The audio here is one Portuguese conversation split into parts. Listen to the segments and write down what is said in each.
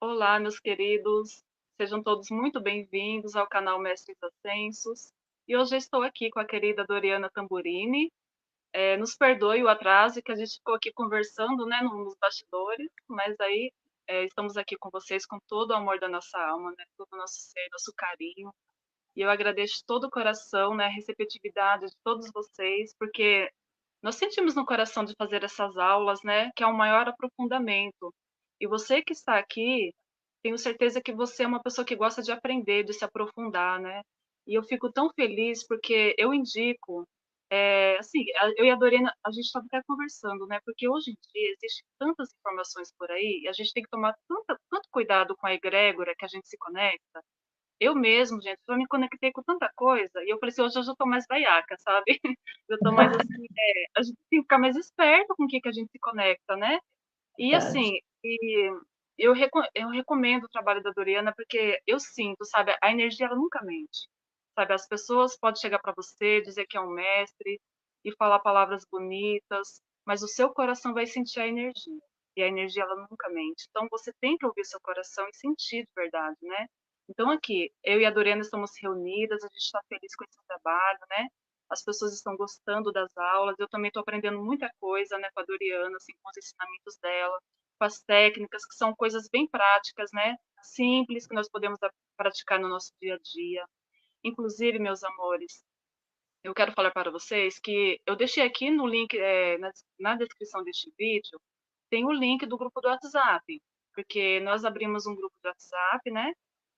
Olá, meus queridos, sejam todos muito bem-vindos ao canal Mestres Ascensos. E hoje eu estou aqui com a querida Doriana Tamburini. Nos perdoe o atraso que a gente ficou aqui conversando, né, nos bastidores, mas aí estamos aqui com vocês com todo o amor da nossa alma, né, todo o nosso ser, nosso carinho. E eu agradeço de todo o coração, né, a receptividade de todos vocês, porque nós sentimos no coração de fazer essas aulas, né, que é um maior aprofundamento. E você que está aqui, tenho certeza que você é uma pessoa que gosta de aprender, de se aprofundar, né? E eu fico tão feliz porque eu indico, assim, eu e a Dorena, a gente estava até conversando, né? Porque hoje em dia existem tantas informações por aí, e a gente tem que tomar tanto cuidado com a egrégora que a gente se conecta. Eu mesmo, gente, eu me conectei com tanta coisa, e eu falei assim, hoje eu já tô mais vaiaca, sabe? Eu tô mais assim, a gente tem que ficar mais esperto com o que que a gente se conecta, né? E Verdade. assim, eu recomendo o trabalho da Doriana porque eu sinto, sabe, a energia ela nunca mente. Sabe, as pessoas podem chegar para você, dizer que é um mestre e falar palavras bonitas, mas o seu coração vai sentir a energia. E a energia ela nunca mente. Então você tem que ouvir seu coração e sentir de verdade, né? Então aqui, eu e a Doriana estamos reunidas, a gente está feliz com esse trabalho, né? As pessoas estão gostando das aulas, eu também estou aprendendo muita coisa, né, com a Doriana, assim, com os ensinamentos dela, com as técnicas, que são coisas bem práticas, né, simples, que nós podemos praticar no nosso dia a dia. Inclusive, meus amores, eu quero falar para vocês que eu deixei aqui no link, na descrição deste vídeo, tem o link do grupo do WhatsApp, porque nós abrimos um grupo do WhatsApp, né,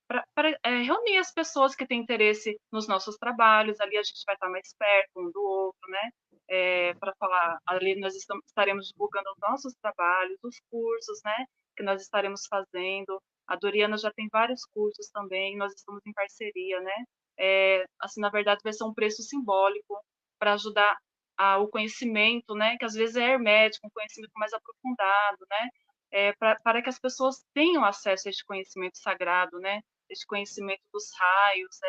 para reunir as pessoas que têm interesse nos nossos trabalhos. Ali a gente vai estar mais perto um do outro, né? Para falar, ali nós estaremos divulgando os nossos trabalhos, os cursos, né? Que nós estaremos fazendo. A Doriana já tem vários cursos também, nós estamos em parceria, né? Assim, na verdade, vai ser um preço simbólico para ajudar o conhecimento, né? Que às vezes é hermético, um conhecimento mais aprofundado, né? Para que as pessoas tenham acesso a este conhecimento sagrado, né? Este conhecimento dos raios,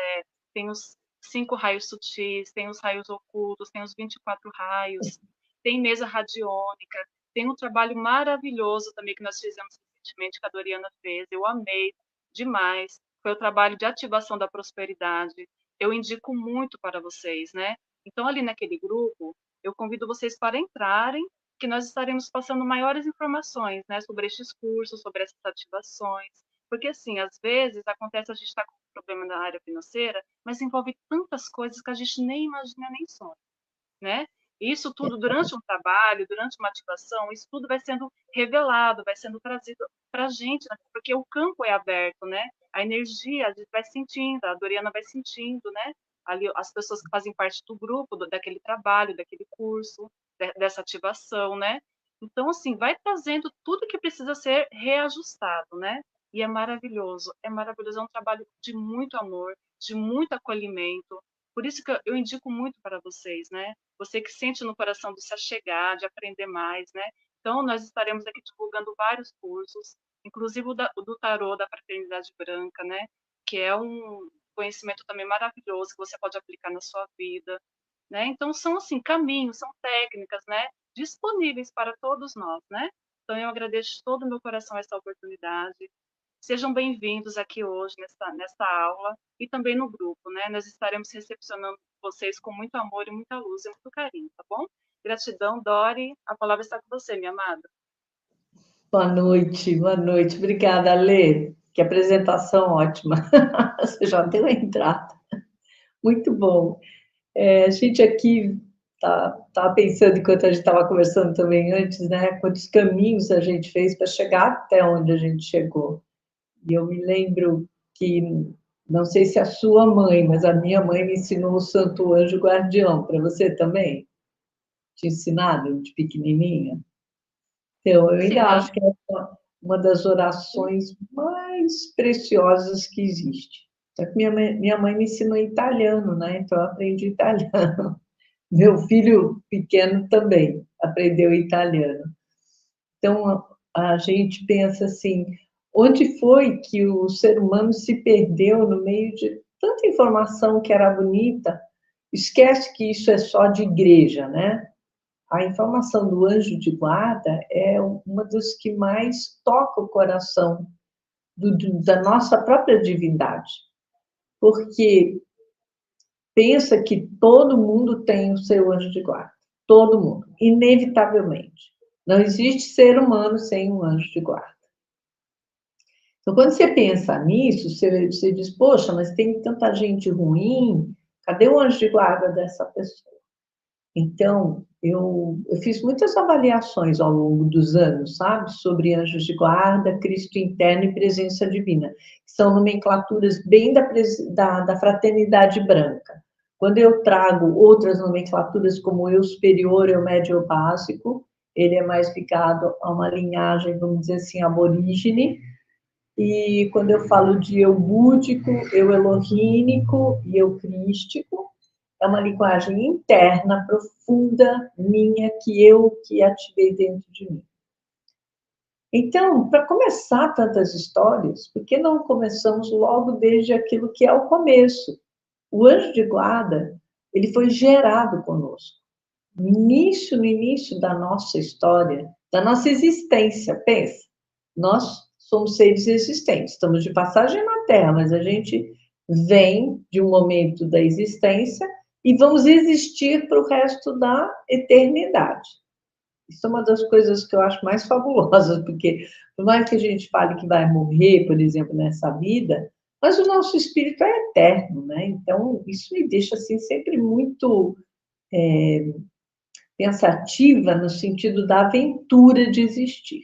tem os 5 raios sutis, tem os raios ocultos, tem os 24 raios, tem mesa radiônica, tem um trabalho maravilhoso também que nós fizemos recentemente, que a Doriana fez, eu amei demais, foi o trabalho de ativação da prosperidade, eu indico muito para vocês, né? Então, ali naquele grupo, eu convido vocês para entrarem, que nós estaremos passando maiores informações, né, sobre estes cursos, sobre essas ativações, porque, assim, às vezes acontece a gente estar com um problema na área financeira, mas envolve tantas coisas que a gente nem imagina, nem sonha, né? E isso tudo durante um trabalho, durante uma ativação, isso tudo vai sendo revelado, vai sendo trazido para a gente, né? Porque o campo é aberto, né? A energia, a gente vai sentindo, a Doriana vai sentindo, né? Ali as pessoas que fazem parte do grupo, daquele trabalho, daquele curso, dessa ativação, né? Então, assim, vai trazendo tudo que precisa ser reajustado, né? E é maravilhoso, é um trabalho de muito amor, de muito acolhimento. Por isso que eu indico muito para vocês, né? Você que sente no coração de se achegar, de aprender mais, né? Então, nós estaremos aqui divulgando vários cursos, inclusive o do tarô da Fraternidade Branca, né? Que é um conhecimento também maravilhoso que você pode aplicar na sua vida, né? Então, são, assim, caminhos, são técnicas, né? Disponíveis para todos nós, né? Então, eu agradeço de todo o meu coração essa oportunidade. Sejam bem-vindos aqui hoje nesta aula e também no grupo, né? Nós estaremos recepcionando vocês com muito amor e muita luz e muito carinho, tá bom? Gratidão, Dori. A palavra está com você, minha amada. Boa noite, boa noite. Obrigada, Lê. Que apresentação ótima. Você já deu a entrada. Muito bom. A gente aqui tá pensando, enquanto a gente estava conversando também antes, né? Quantos caminhos a gente fez para chegar até onde a gente chegou. E eu me lembro que, não sei se a sua mãe, mas a minha mãe me ensinou o Santo Anjo Guardião. Para você também? Te ensinaram de pequenininha? Então, eu ainda Ensina. acho que é uma das orações mais preciosas que existe. Só que minha mãe me ensinou italiano, né? Então, eu aprendi italiano. Meu filho pequeno também aprendeu italiano. Então, a gente pensa assim, onde foi que o ser humano se perdeu no meio de tanta informação que era bonita? Esquece que isso é só de igreja, né? A informação do anjo de guarda é uma das que mais toca o coração da nossa própria divindade. Porque pensa que todo mundo tem o seu anjo de guarda. Todo mundo, inevitavelmente. Não existe ser humano sem um anjo de guarda. Então, quando você pensa nisso, você diz, poxa, mas tem tanta gente ruim, cadê o anjo de guarda dessa pessoa? Então, eu fiz muitas avaliações ao longo dos anos, sabe? Sobre anjos de guarda, Cristo interno e presença divina. Que são nomenclaturas bem da fraternidade branca. Quando eu trago outras nomenclaturas, como eu superior, eu médio, eu básico, ele é mais ligado a uma linhagem, vamos dizer assim, aborígene. E quando eu falo de eu búdico, eu elohínico e eu crístico, é uma linguagem interna, profunda, minha, que eu que ativei dentro de mim. Então, para começar tantas histórias, por que não começamos logo desde aquilo que é o começo? O anjo de guarda, ele foi gerado conosco. No início da nossa história, da nossa existência, pensa. Nós somos seres existentes, estamos de passagem na Terra, mas a gente vem de um momento da existência e vamos existir para o resto da eternidade. Isso é uma das coisas que eu acho mais fabulosas, porque por mais que a gente fale que vai morrer, por exemplo, nessa vida, mas o nosso espírito é eterno, né? Então, isso me deixa assim sempre muito pensativa no sentido da aventura de existir.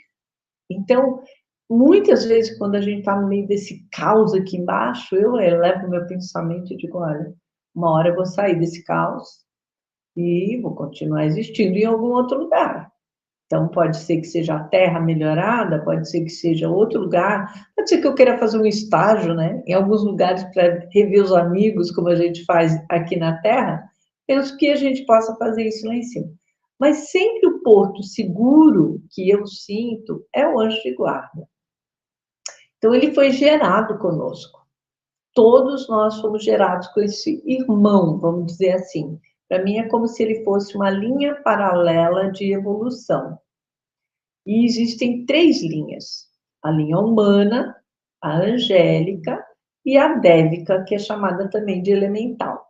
Então, muitas vezes, quando a gente está no meio desse caos aqui embaixo, eu elevo meu pensamento e digo, olha, uma hora eu vou sair desse caos e vou continuar existindo em algum outro lugar. Então, pode ser que seja a Terra melhorada, pode ser que seja outro lugar, pode ser que eu queira fazer um estágio, né? Em alguns lugares para rever os amigos, como a gente faz aqui na Terra, penso que a gente possa fazer isso lá em cima. Mas sempre o porto seguro que eu sinto é o anjo de guarda. Então, ele foi gerado conosco. Todos nós fomos gerados com esse irmão, vamos dizer assim. Para mim, é como se ele fosse uma linha paralela de evolução. E existem 3 linhas: a linha humana, a angélica e a dévica, que é chamada também de elemental.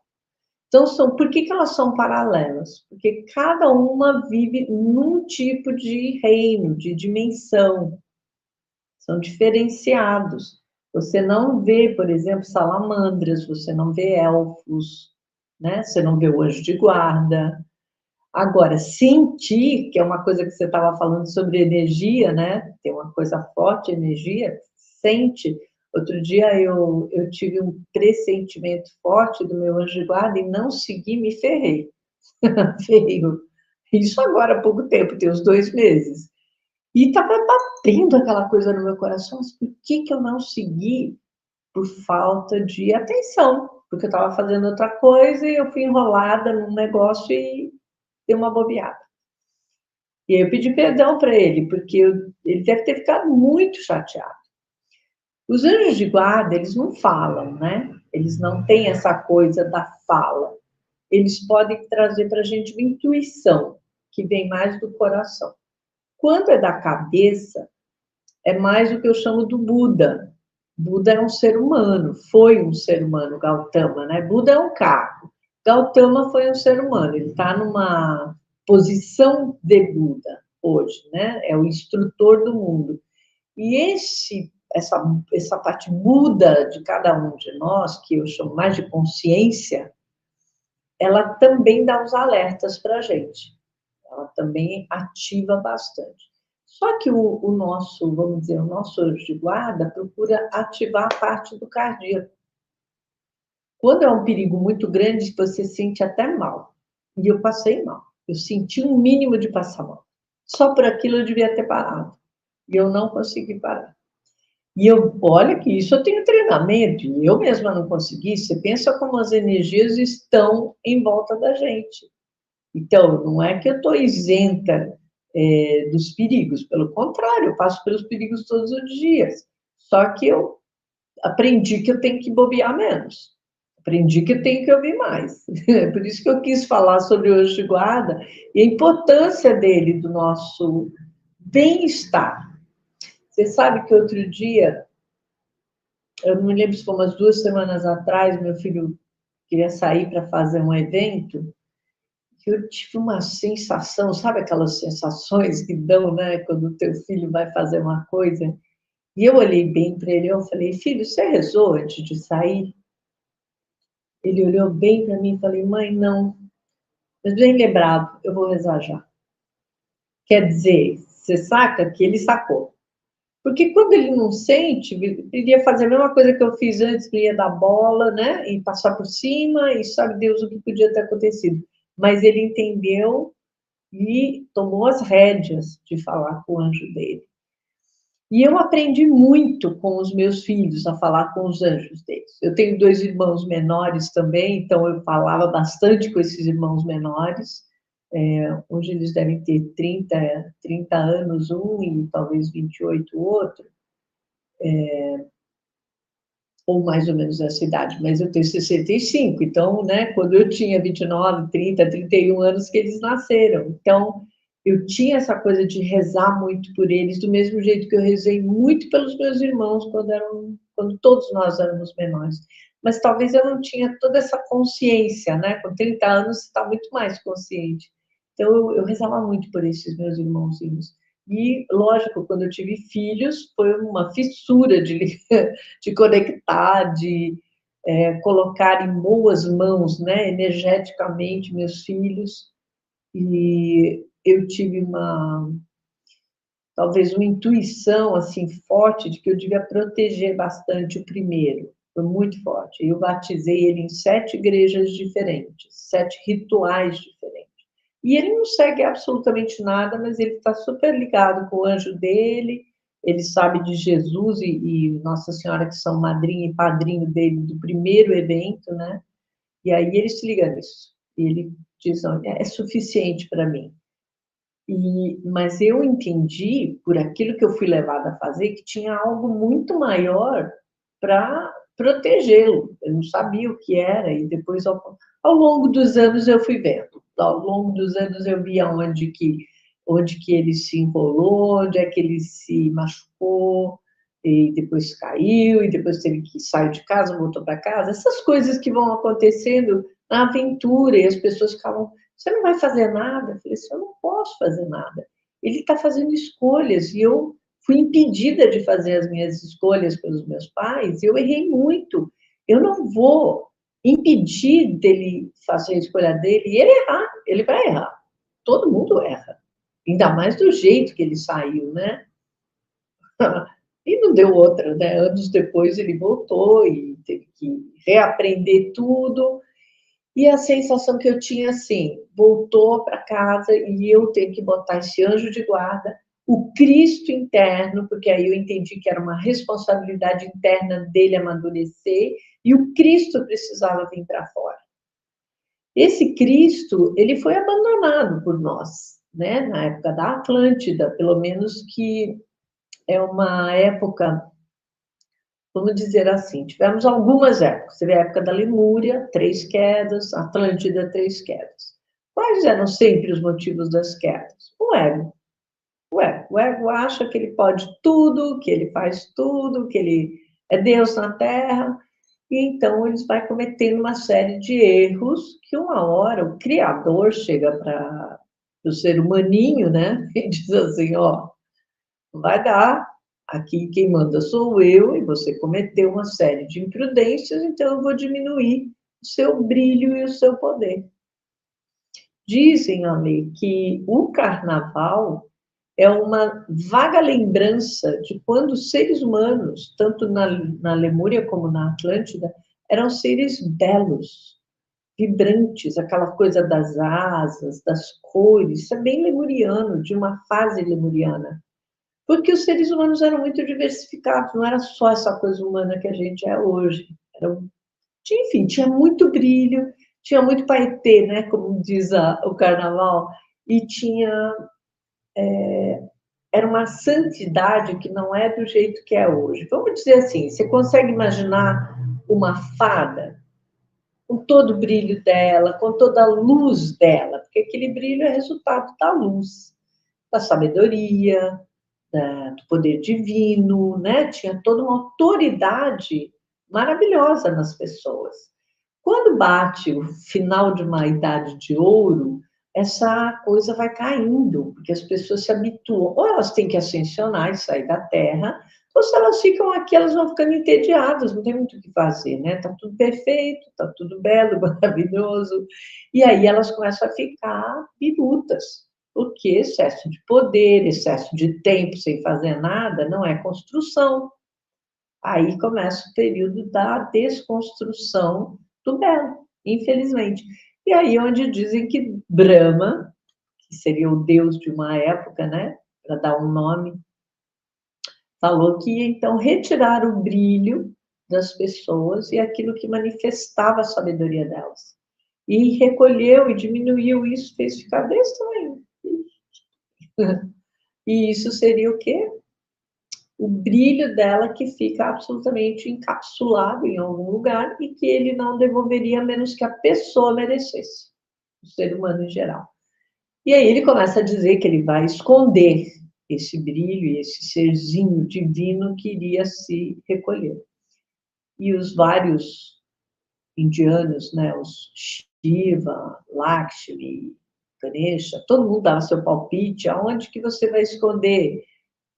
Então, por que elas são paralelas? Porque cada uma vive num tipo de reino, de dimensão. São diferenciados. Você não vê, por exemplo, salamandras, você não vê elfos, né? Você não vê o anjo de guarda. Agora, sentir, que é uma coisa que você estava falando sobre energia, né? Tem uma coisa forte, energia, sente. Outro dia eu tive um pressentimento forte do meu anjo de guarda e não segui, me ferrei. Veio. Isso agora há pouco tempo, tem uns 2 meses. E estava batendo aquela coisa no meu coração, mas por que eu não segui? Por falta de atenção, porque eu estava fazendo outra coisa e eu fui enrolada num negócio e dei uma bobeada. E aí eu pedi perdão para ele, porque ele deve ter ficado muito chateado. Os anjos de guarda, eles não falam, né? Eles não têm essa coisa da fala. Eles podem trazer para a gente uma intuição, que vem mais do coração. Quando é da cabeça, é mais o que eu chamo do Buda. Buda é um ser humano, foi um ser humano, Gautama, né? Buda é um carro. Gautama foi um ser humano, ele está numa posição de Buda hoje, né? É o instrutor do mundo. E essa parte Buda de cada um de nós, que eu chamo mais de consciência, ela também dá os alertas para a gente. Ela também ativa bastante. Só que o nosso, vamos dizer, o nosso anjo de guarda procura ativar a parte do cardíaco. Quando é um perigo muito grande, você sente até mal. E eu passei mal. Eu senti um mínimo de passar mal. Só por aquilo eu devia ter parado. E eu não consegui parar. E olha que isso eu tenho treinamento, e eu mesma não consegui. Você pensa como as energias estão em volta da gente. Então, não é que eu estou isenta dos perigos, pelo contrário, eu passo pelos perigos todos os dias. Só que eu aprendi que eu tenho que bobear menos, aprendi que eu tenho que ouvir mais. Por isso que eu quis falar sobre o anjo de guarda e a importância dele, do nosso bem-estar. Você sabe que outro dia Eu não me lembro se foi umas 2 semanas atrás, meu filho queria sair para fazer um evento, que eu tive uma sensação, sabe aquelas sensações que dão, né, quando o teu filho vai fazer uma coisa? E eu olhei bem para ele, eu falei, filho, você rezou antes de sair? Ele olhou bem para mim e falei, mãe, não, mas bem lembrado, eu vou rezar já. Quer dizer, você saca que ele sacou. Porque quando ele não sente, ele iria fazer a mesma coisa que eu fiz antes, que ia dar bola, né? E passar por cima, e sabe Deus o que podia ter acontecido. Mas ele entendeu e tomou as rédeas de falar com o anjo dele. E eu aprendi muito com os meus filhos a falar com os anjos deles. Eu tenho 2 irmãos menores também, então eu falava bastante com esses irmãos menores. Hoje eles devem ter 30 anos um e talvez 28 o outro, ou mais ou menos essa idade, mas eu tenho 65, então, né, quando eu tinha 29, 30, 31 anos que eles nasceram. Então, eu tinha essa coisa de rezar muito por eles, do mesmo jeito que eu rezei muito pelos meus irmãos quando todos nós éramos menores. Mas talvez eu não tinha toda essa consciência, né? Com 30 anos você está muito mais consciente. Então, eu rezava muito por esses meus irmãozinhos. E, lógico, quando eu tive filhos, foi uma fissura de conectar, de colocar em boas mãos, né, energeticamente, meus filhos. E eu tive talvez uma intuição assim forte de que eu devia proteger bastante o primeiro. Foi muito forte. Eu batizei ele em 7 igrejas diferentes, 7 rituais diferentes. E ele não segue absolutamente nada, mas ele está super ligado com o anjo dele, ele sabe de Jesus e Nossa Senhora, que são madrinha e padrinho dele do primeiro evento, né? E aí ele se liga nisso. E ele diz, olha, é suficiente para mim. Mas eu entendi, por aquilo que eu fui levada a fazer, que tinha algo muito maior para protegê-lo. Eu não sabia o que era, e depois, ao longo dos anos, eu fui vendo. Ao longo dos anos, eu via onde que ele se enrolou, onde é que ele se machucou, e depois caiu, e depois teve que sair de casa, voltou para casa. Essas coisas que vão acontecendo na aventura, e as pessoas ficavam, você não vai fazer nada? Eu falei assim, eu não posso fazer nada. Ele está fazendo escolhas, e eu fui impedida de fazer as minhas escolhas pelos meus pais, e eu errei muito. Eu não vou impedir dele fazer a escolha dele e ele errar, ele vai errar. Todo mundo erra. Ainda mais do jeito que ele saiu, né? E não deu outra, né? Anos depois ele voltou e teve que reaprender tudo. E a sensação que eu tinha, assim, voltou para casa e eu tenho que botar esse anjo de guarda, o Cristo interno, porque aí eu entendi que era uma responsabilidade interna dele amadurecer, e o Cristo precisava vir para fora. Esse Cristo, ele foi abandonado por nós, né? Na época da Atlântida, pelo menos, que é uma época, vamos dizer assim, tivemos algumas épocas. Teve a época da Lemúria, 3 quedas, Atlântida, 3 quedas. Quais eram sempre os motivos das quedas? O ego. O ego. O ego acha que ele pode tudo, que ele faz tudo, que ele é Deus na Terra, e então eles vai cometendo uma série de erros que uma hora o Criador chega para o ser humaninho, né? E diz assim, ó, não vai dar, aqui quem manda sou eu, e você cometeu uma série de imprudências, então eu vou diminuir o seu brilho e o seu poder. Dizem, Ale, que o carnaval é uma vaga lembrança de quando os seres humanos, tanto na Lemúria como na Atlântida, eram seres belos, vibrantes, aquela coisa das asas, das cores, isso é bem lemuriano, de uma fase lemuriana. Porque os seres humanos eram muito diversificados, não era só essa coisa humana que a gente é hoje. Enfim, tinha muito brilho, tinha muito paetê, né, como diz o carnaval, e era uma santidade que não é do jeito que é hoje. Vamos dizer assim, você consegue imaginar uma fada com todo o brilho dela, com toda a luz dela, porque aquele brilho é resultado da luz, da sabedoria, do poder divino, né? Tinha toda uma autoridade maravilhosa nas pessoas. Quando bate o final de uma idade de ouro, essa coisa vai caindo, porque as pessoas se habituam. Ou elas têm que ascensionar e sair da Terra, ou se elas ficam aqui, elas vão ficando entediadas, não tem muito o que fazer, né? Tá tudo perfeito, tá tudo belo, maravilhoso. E aí elas começam a ficar birutas, porque excesso de poder, excesso de tempo sem fazer nada, não é construção. Aí começa o período da desconstrução do belo, infelizmente. E aí onde dizem que Brahma, que seria o deus de uma época, né, para dar um nome, falou que ia então retirar o brilho das pessoas e aquilo que manifestava a sabedoria delas. E recolheu e diminuiu isso, fez ficar desse tamanho. E isso seria o quê? O brilho dela que fica absolutamente encapsulado em algum lugar e que ele não devolveria a menos que a pessoa merecesse, o ser humano em geral. E aí ele começa a dizer que ele vai esconder esse brilho e esse serzinho divino que iria se recolher. E os vários indianos, né, os Shiva, Lakshmi, Ganesha, todo mundo dava seu palpite, aonde que você vai esconder?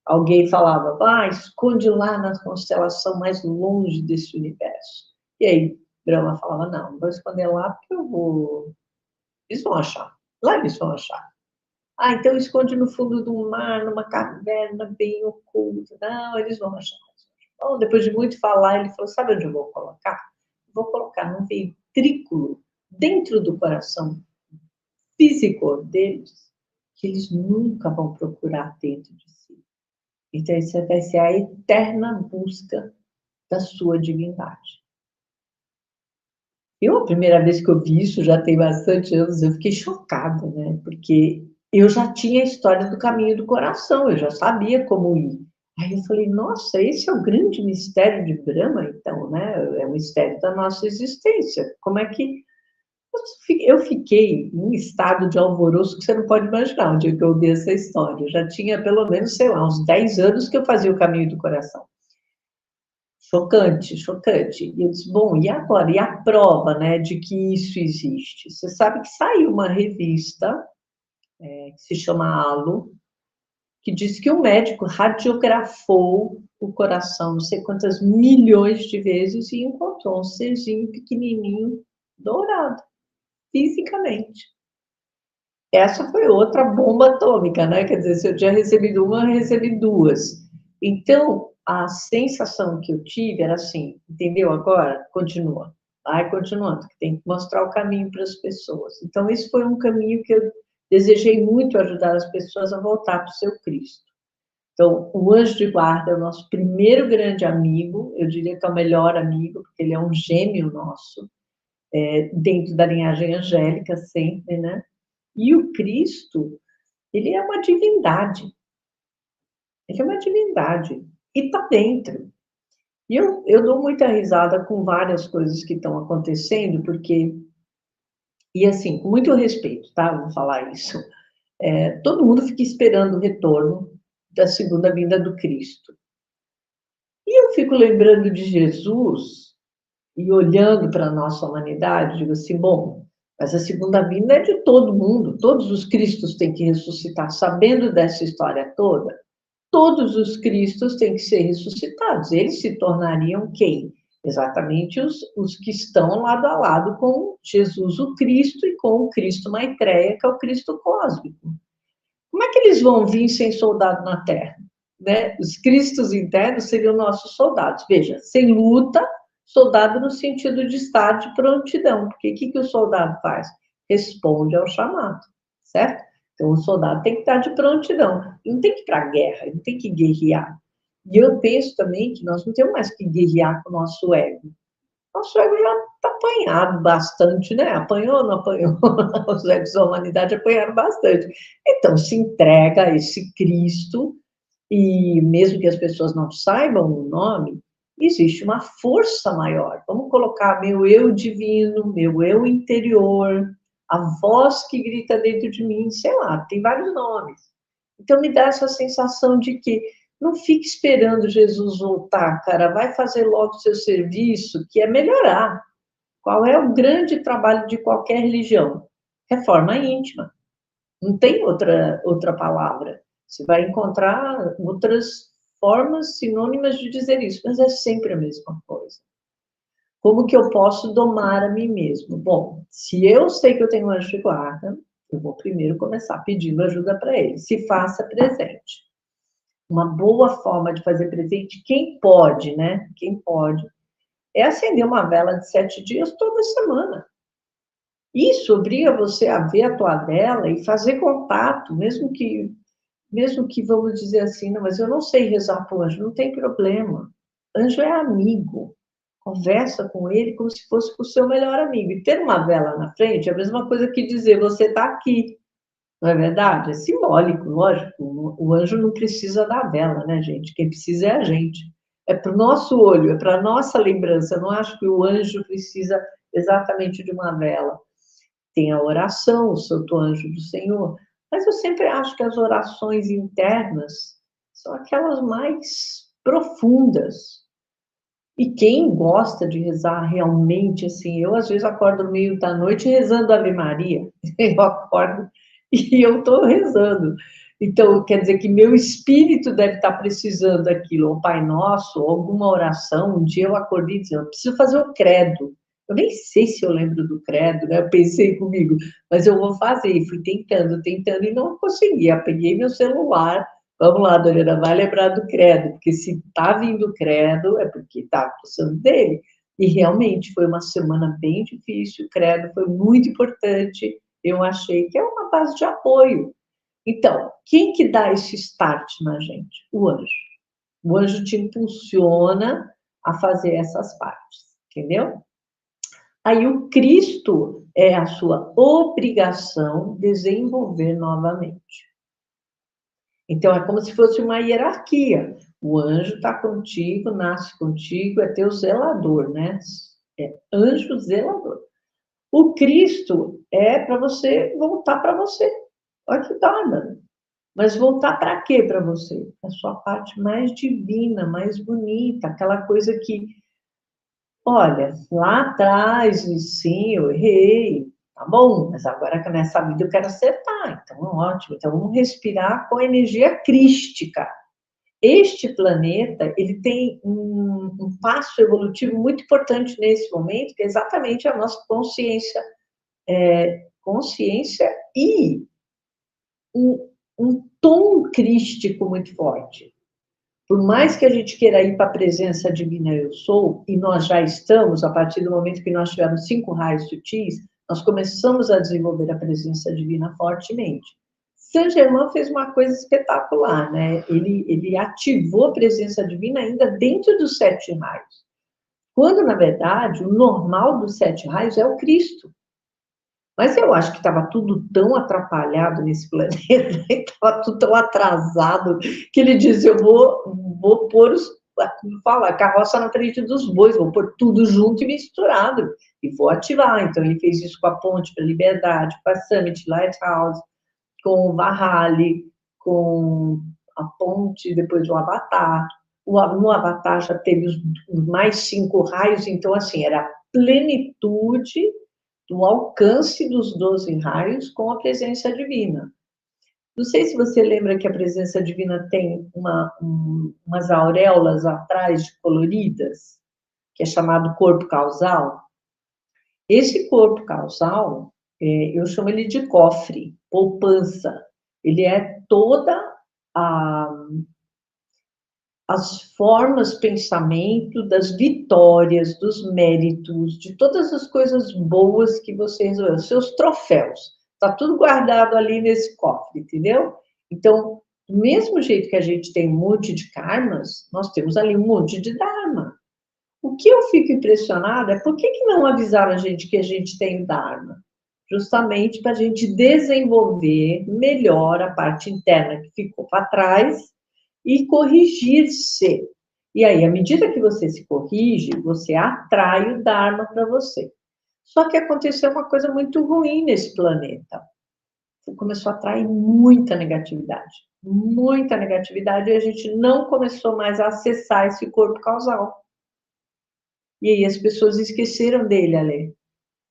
Alguém falava, vai, esconde lá na constelação mais longe desse universo. E aí Brahma falava, não vou esconder lá porque eu vou... Eles vão achar. Lá eles vão achar. Ah, então esconde no fundo do mar, numa caverna bem oculta. Não, eles vão achar. Bom, depois de muito falar, ele falou, sabe onde eu vou colocar? Vou colocar num ventrículo dentro do coração físico deles, que eles nunca vão procurar dentro de si. Então, isso vai ser a eterna busca da sua divindade. Eu, a primeira vez que eu vi isso, já tem bastante anos, eu fiquei chocada, né? Porque eu já tinha a história do caminho do coração, eu já sabia como ir. Aí eu falei, nossa, esse é o grande mistério de Brahma, então, né? É o mistério da nossa existência. Como é que... Eu fiquei em um estado de alvoroço que você não pode imaginar onde que eu ouvi essa história. Eu já tinha pelo menos, sei lá, uns 10 anos que eu fazia o caminho do coração. Chocante, chocante. E eu disse, bom, e agora? E a prova, né, de que isso existe? Você sabe que saiu uma revista, que se chama Halo, que diz que um médico radiografou o coração não sei quantas milhões de vezes e encontrou um serzinho pequenininho dourado, fisicamente. Essa foi outra bomba atômica, né? Quer dizer, se eu tinha recebido uma, eu recebi duas. Então, a sensação que eu tive era assim, entendeu? Agora, continua. Vai continuando, que tem que mostrar o caminho para as pessoas. Então, esse foi um caminho que eu desejei muito ajudar as pessoas a voltar para o seu Cristo. Então, o anjo de guarda é o nosso primeiro grande amigo, eu diria que é o melhor amigo, porque ele é um gêmeo nosso, dentro da linhagem angélica sempre, né? E o Cristo, ele é uma divindade. Ele é uma divindade. E está dentro. E eu dou muita risada com várias coisas que estão acontecendo, porque... E assim, com muito respeito, tá? Vou falar isso. Todo mundo fica esperando o retorno da segunda vinda do Cristo. E eu fico lembrando de Jesus e olhando para a nossa humanidade, digo assim, bom, mas a segunda vinda é de todo mundo, todos os Cristos têm que ressuscitar. Sabendo dessa história toda, todos os Cristos têm que ser ressuscitados. Eles se tornariam quem? Exatamente os que estão lado a lado com Jesus, o Cristo, e com o Cristo Maitreya, que é o Cristo cósmico. Como é que eles vão vir sem soldado na Terra? Né? Os Cristos internos seriam nossos soldados. Veja, sem luta, soldado no sentido de estar de prontidão. Porque o que o soldado faz? Responde ao chamado, certo? Então, o soldado tem que estar de prontidão. Ele não tem que ir para a guerra, ele não tem que guerrear. E eu penso também que nós não temos mais que guerrear com o nosso ego. Nosso ego já está apanhado bastante, né? Apanhou ou não apanhou? Os egos da humanidade apanharam bastante. Então, se entrega a esse Cristo, e mesmo que as pessoas não saibam o nome, existe uma força maior. Vamos colocar meu eu divino, meu eu interior, a voz que grita dentro de mim, sei lá, tem vários nomes. Então, me dá essa sensação de que não fique esperando Jesus voltar, cara, vai fazer logo o seu serviço, que é melhorar. Qual é o grande trabalho de qualquer religião? Reforma íntima. Não tem outra palavra. Você vai encontrar outras formas sinônimas de dizer isso, mas é sempre a mesma coisa. Como que eu posso domar a mim mesmo? Bom, se eu sei que eu tenho um anjo de guarda, eu vou primeiro começar pedindo ajuda para ele. Se faça presente. Uma boa forma de fazer presente, quem pode, né? Quem pode, é acender uma vela de 7 dias toda semana. Isso obriga você a ver a tua vela e fazer contato, mesmo que vamos dizer assim, não, mas eu não sei rezar para o anjo, não tem problema. Anjo é amigo. Conversa com ele como se fosse com o seu melhor amigo. E ter uma vela na frente é a mesma coisa que dizer você está aqui. Não é verdade? É simbólico, lógico. O anjo não precisa da vela, né, gente? Quem precisa é a gente. É para o nosso olho, é para a nossa lembrança. Eu não acho que o anjo precisa exatamente de uma vela. Tem a oração, o Santo Anjo do Senhor, mas eu sempre acho que as orações internas são aquelas mais profundas. E quem gosta de rezar realmente, assim, eu às vezes acordo no meio da noite rezando Ave Maria, eu acordo e eu estou rezando. Então, quer dizer que meu espírito deve estar precisando daquilo, ou Pai Nosso, ou alguma oração. Um dia eu acordei dizendo, eu preciso fazer o credo. Eu nem sei se eu lembro do credo, né? Eu pensei comigo, mas eu vou fazer. E fui tentando, tentando, e não consegui. Eu peguei meu celular. Vamos lá, Doriana, vai lembrar do credo, porque se está vindo o credo, é porque está precisando dele. E realmente foi uma semana bem difícil, o credo foi muito importante, eu achei que é uma base de apoio. Então, quem que dá esse start na gente? O anjo. O anjo te impulsiona a fazer essas partes, entendeu? Aí o Cristo é a sua obrigação desenvolver novamente. Então, é como se fosse uma hierarquia. O anjo está contigo, nasce contigo, é teu zelador, né? É anjo zelador. O Cristo é para você voltar para você. Olha que bárbaro. Mas voltar para quê para você? A sua parte mais divina, mais bonita, aquela coisa que, olha, lá atrás, sim, eu errei, tá bom, mas agora que nessa vida eu quero acertar, então ótimo, então vamos respirar com energia crística. Este planeta, ele tem um passo evolutivo muito importante nesse momento, que é exatamente a nossa consciência, consciência e um tom crístico muito forte. Por mais que a gente queira ir para a presença divina eu sou, e nós já estamos, a partir do momento que nós tivemos 5 raios sutis, nós começamos a desenvolver a presença divina fortemente. Saint Germain fez uma coisa espetacular, né? Ele ativou a presença divina ainda dentro dos 7 raios. Quando, na verdade, o normal dos 7 raios é o Cristo. Mas eu acho que estava tudo tão atrapalhado nesse planeta, estava tudo tão atrasado, que ele disse, eu vou pôr como fala, a carroça na frente dos bois, vou pôr tudo junto e misturado, e vou ativar. Então, ele fez isso com a Ponte para a Liberdade, com a Summit Lighthouse, com o Valhalla, com a Ponte, depois o Avatar. No Avatar já teve os mais 5 raios, então, assim, era a plenitude do alcance dos 12 raios com a presença divina. Não sei se você lembra que a presença divina tem umas auréolas atrás coloridas, que é chamado corpo causal. Esse corpo causal, eu chamo ele de cofre, poupança. Ele é toda as formas, pensamento das vitórias, dos méritos, de todas as coisas boas que você resolveu, seus troféus. Está tudo guardado ali nesse cofre, entendeu? Então, do mesmo jeito que a gente tem um monte de karmas, nós temos ali um monte de dharma. O que eu fico impressionada é por que não avisaram a gente que a gente tem o dharma? Justamente para a gente desenvolver melhor a parte interna que ficou para trás e corrigir-se. E aí, à medida que você se corrige, você atrai o Dharma para você. Só que aconteceu uma coisa muito ruim nesse planeta. começou a atrair muita negatividade. Muita negatividade, e a gente não começou mais a acessar esse corpo causal. E aí as pessoas esqueceram dele, Ale.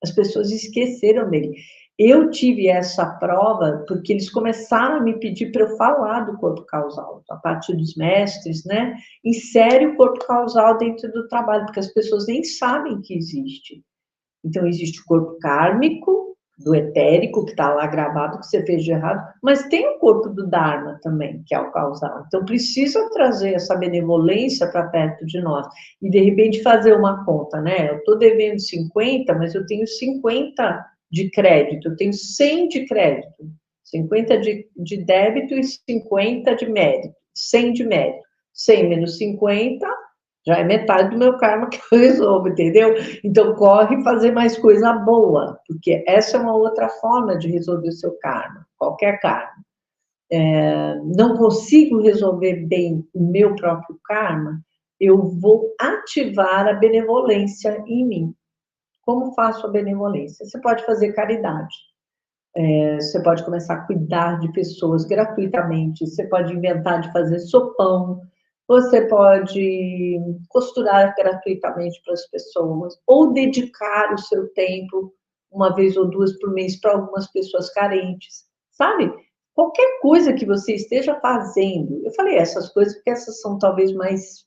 As pessoas esqueceram dele. Eu tive essa prova porque eles começaram a me pedir para eu falar do corpo causal, a partir dos mestres, né? Insere o corpo causal dentro do trabalho, porque as pessoas nem sabem que existe. Então, existe o corpo kármico, do etérico, que está lá gravado, que você fez de errado, mas tem o corpo do Dharma também, que é o causal. Então, precisa trazer essa benevolência para perto de nós. E, de repente, fazer uma conta, né? Eu estou devendo 50, mas eu tenho 50 de crédito, eu tenho 100 de crédito, 50 de débito e 50 de mérito, 100 de mérito. 100 menos 50 já é metade do meu karma que eu resolvo, entendeu? Então, corre fazer mais coisa boa, porque essa é uma outra forma de resolver o seu karma, qualquer karma. Não consigo resolver bem o meu próprio karma, eu vou ativar a benevolência em mim. Como faço a benevolência? Você pode fazer caridade. Você pode começar a cuidar de pessoas gratuitamente, você pode inventar de fazer sopão, você pode costurar gratuitamente para as pessoas, ou dedicar o seu tempo, uma vez ou duas por mês, para algumas pessoas carentes, sabe? Qualquer coisa que você esteja fazendo, eu falei essas coisas porque essas são talvez mais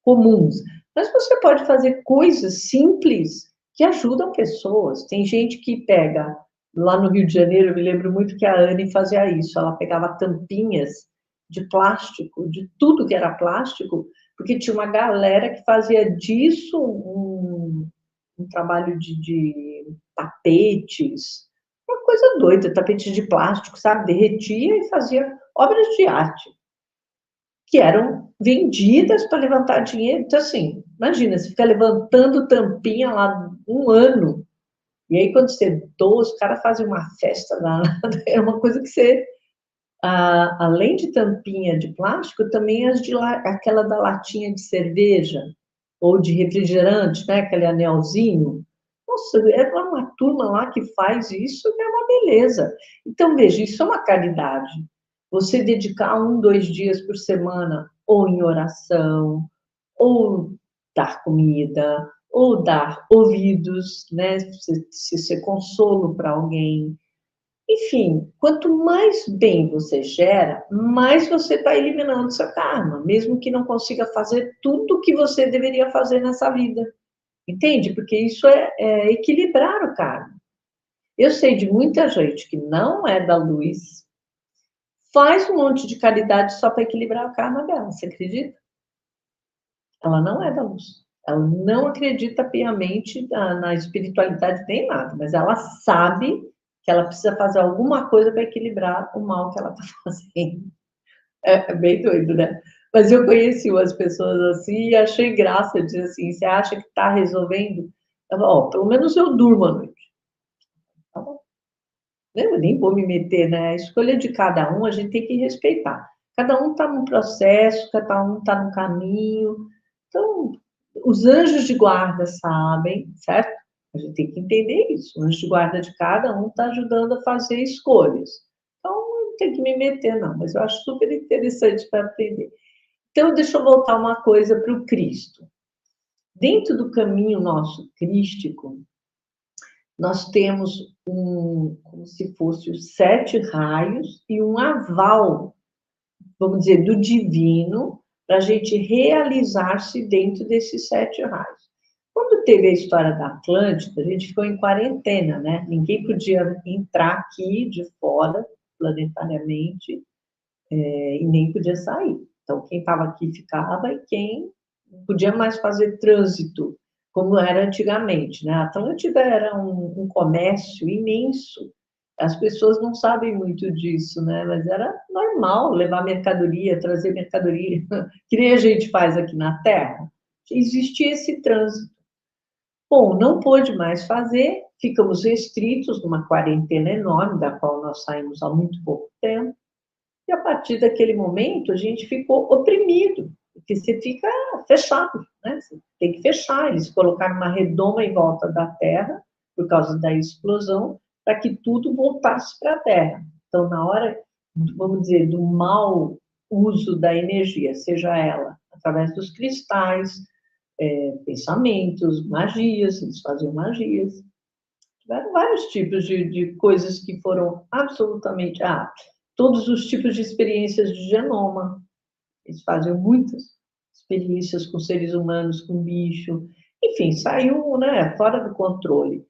comuns, mas você pode fazer coisas simples que ajudam pessoas. Tem gente que pega, lá no Rio de Janeiro, eu me lembro muito que a Anne fazia isso, ela pegava tampinhas de plástico, de tudo que era plástico, porque tinha uma galera que fazia disso um trabalho de tapetes, uma coisa doida, tapetes de plástico, sabe? Derretia e fazia obras de arte que eram vendidas para levantar dinheiro. Então, assim, imagina, você fica levantando tampinha lá um ano, e aí quando você doa, os caras fazem uma festa lá, é uma coisa que você, além de tampinha de plástico, também aquela da latinha de cerveja, ou de refrigerante, né, aquele anelzinho. Nossa, é uma turma lá que faz isso, que é uma beleza. Então, veja, isso é uma caridade. Você dedicar 2 dias por semana, ou em oração, ou dar comida, ou dar ouvidos, né? Se ser consolo para alguém. Enfim, quanto mais bem você gera, mais você está eliminando seu karma, mesmo que não consiga fazer tudo o que você deveria fazer nessa vida. Entende? Porque isso é equilibrar o karma. Eu sei de muita gente que não é da luz, faz um monte de caridade só para equilibrar o karma dela. Você acredita? Ela não é da luz. Ela não acredita piamente na espiritualidade nem nada, mas ela sabe que ela precisa fazer alguma coisa para equilibrar o mal que ela está fazendo. É bem doido, né? Mas eu conheci umas pessoas assim e achei graça de dizer assim, você acha que está resolvendo? Eu falo, ó, pelo menos eu durmo à noite. Tá bom. Eu nem vou me meter, né? A escolha de cada um, a gente tem que respeitar. Cada um está num processo, cada um está num caminho. Então, os anjos de guarda sabem, certo? A gente tem que entender isso. O anjo de guarda de cada um está ajudando a fazer escolhas. Então, não tem que me meter, não, mas eu acho super interessante para aprender. Então, deixa eu voltar uma coisa para o Cristo. Dentro do caminho nosso crístico, nós temos como se fosse os 7 raios e um aval, vamos dizer, do divino, para a gente realizar-se dentro desses 7 raios. Quando teve a história da Atlântida, a gente ficou em quarentena, né? Ninguém podia entrar aqui de fora, planetariamente, e nem podia sair. Então, quem estava aqui ficava e quem não podia mais fazer trânsito, como era antigamente, né? A Atlântida era um comércio imenso. As pessoas não sabem muito disso, né? Mas era normal levar mercadoria, trazer mercadoria, que nem a gente faz aqui na Terra. Existia esse trânsito. Bom, não pôde mais fazer, ficamos restritos numa quarentena enorme, da qual nós saímos há muito pouco tempo. E a partir daquele momento, a gente ficou oprimido, porque você fica fechado, né? Você tem que fechar. Eles colocaram uma redoma em volta da Terra, por causa da explosão, para que tudo voltasse para a Terra. Então, na hora, vamos dizer, do mau uso da energia, seja ela através dos cristais, pensamentos, magias, eles faziam magias. Tiveram vários tipos de coisas que foram absolutamente... todos os tipos de experiências de genoma. Eles faziam muitas experiências com seres humanos, com bicho. Enfim, saiu, né, fora do controle.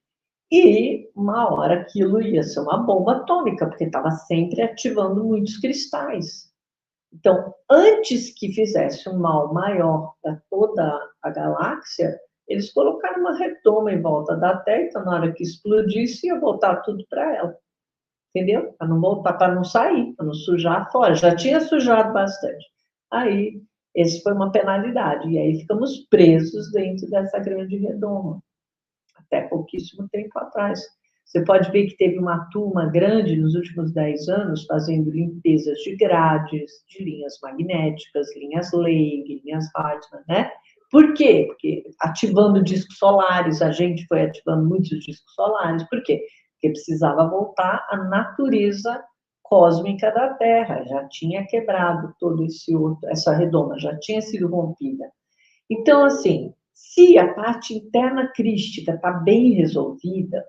E uma hora aquilo ia ser uma bomba atômica, porque estava sempre ativando muitos cristais. Então, antes que fizesse um mal maior para toda a galáxia, eles colocaram uma redoma em volta da Terra, então na hora que explodisse, ia voltar tudo para ela. Entendeu? Para não voltar, para não sair, para não sujar fora. Já tinha sujado bastante. Aí, esse foi uma penalidade. E aí ficamos presos dentro dessa grande redoma. Até pouquíssimo tempo atrás. Você pode ver que teve uma turma grande nos últimos 10 anos fazendo limpezas de grades, de linhas magnéticas, linhas Ley, linhas Hartmann, né? Por quê? Porque ativando discos solares, a gente foi ativando muitos discos solares. Por quê? Porque precisava voltar à natureza cósmica da Terra. Já tinha quebrado todo essa redoma, já tinha sido rompida. Então, assim, se a parte interna crística está bem resolvida,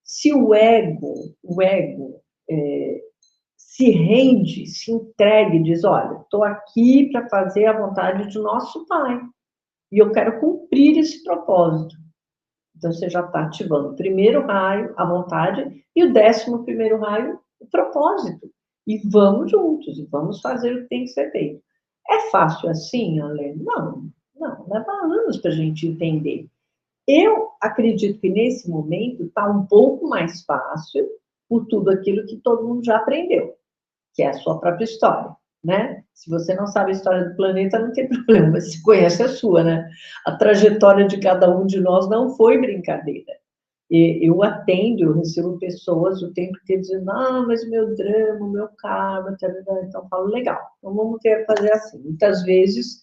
se o ego se rende, se entrega e diz, olha, estou aqui para fazer a vontade do nosso Pai, e eu quero cumprir esse propósito. Então, você já está ativando o primeiro raio, a vontade, e o 11º raio, o propósito. E vamos juntos, e vamos fazer o que tem que ser feito. É fácil assim, Ale? Não, leva anos para a gente entender. Eu acredito que nesse momento está um pouco mais fácil por tudo aquilo que todo mundo já aprendeu, que é a sua própria história, né? Se você não sabe a história do planeta, não tem problema, mas se conhece a sua, né? A trajetória de cada um de nós não foi brincadeira. Eu atendo, eu recebo pessoas o tempo inteiro dizendo, mas o meu drama, o meu karma, então eu falo, legal, então vamos fazer assim. Muitas vezes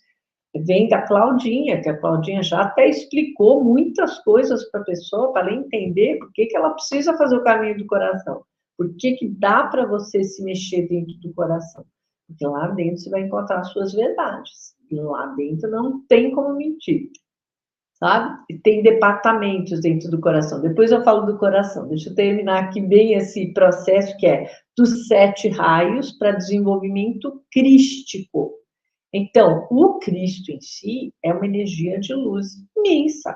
vem da Claudinha, que a Claudinha já até explicou muitas coisas para a pessoa, para ela entender por que ela precisa fazer o caminho do coração. Por que dá para você se mexer dentro do coração? Porque lá dentro você vai encontrar as suas verdades. E lá dentro não tem como mentir, sabe? E tem departamentos dentro do coração. Depois eu falo do coração. Deixa eu terminar aqui bem esse processo que é dos 7 raios para desenvolvimento crístico. Então, o Cristo em si é uma energia de luz imensa.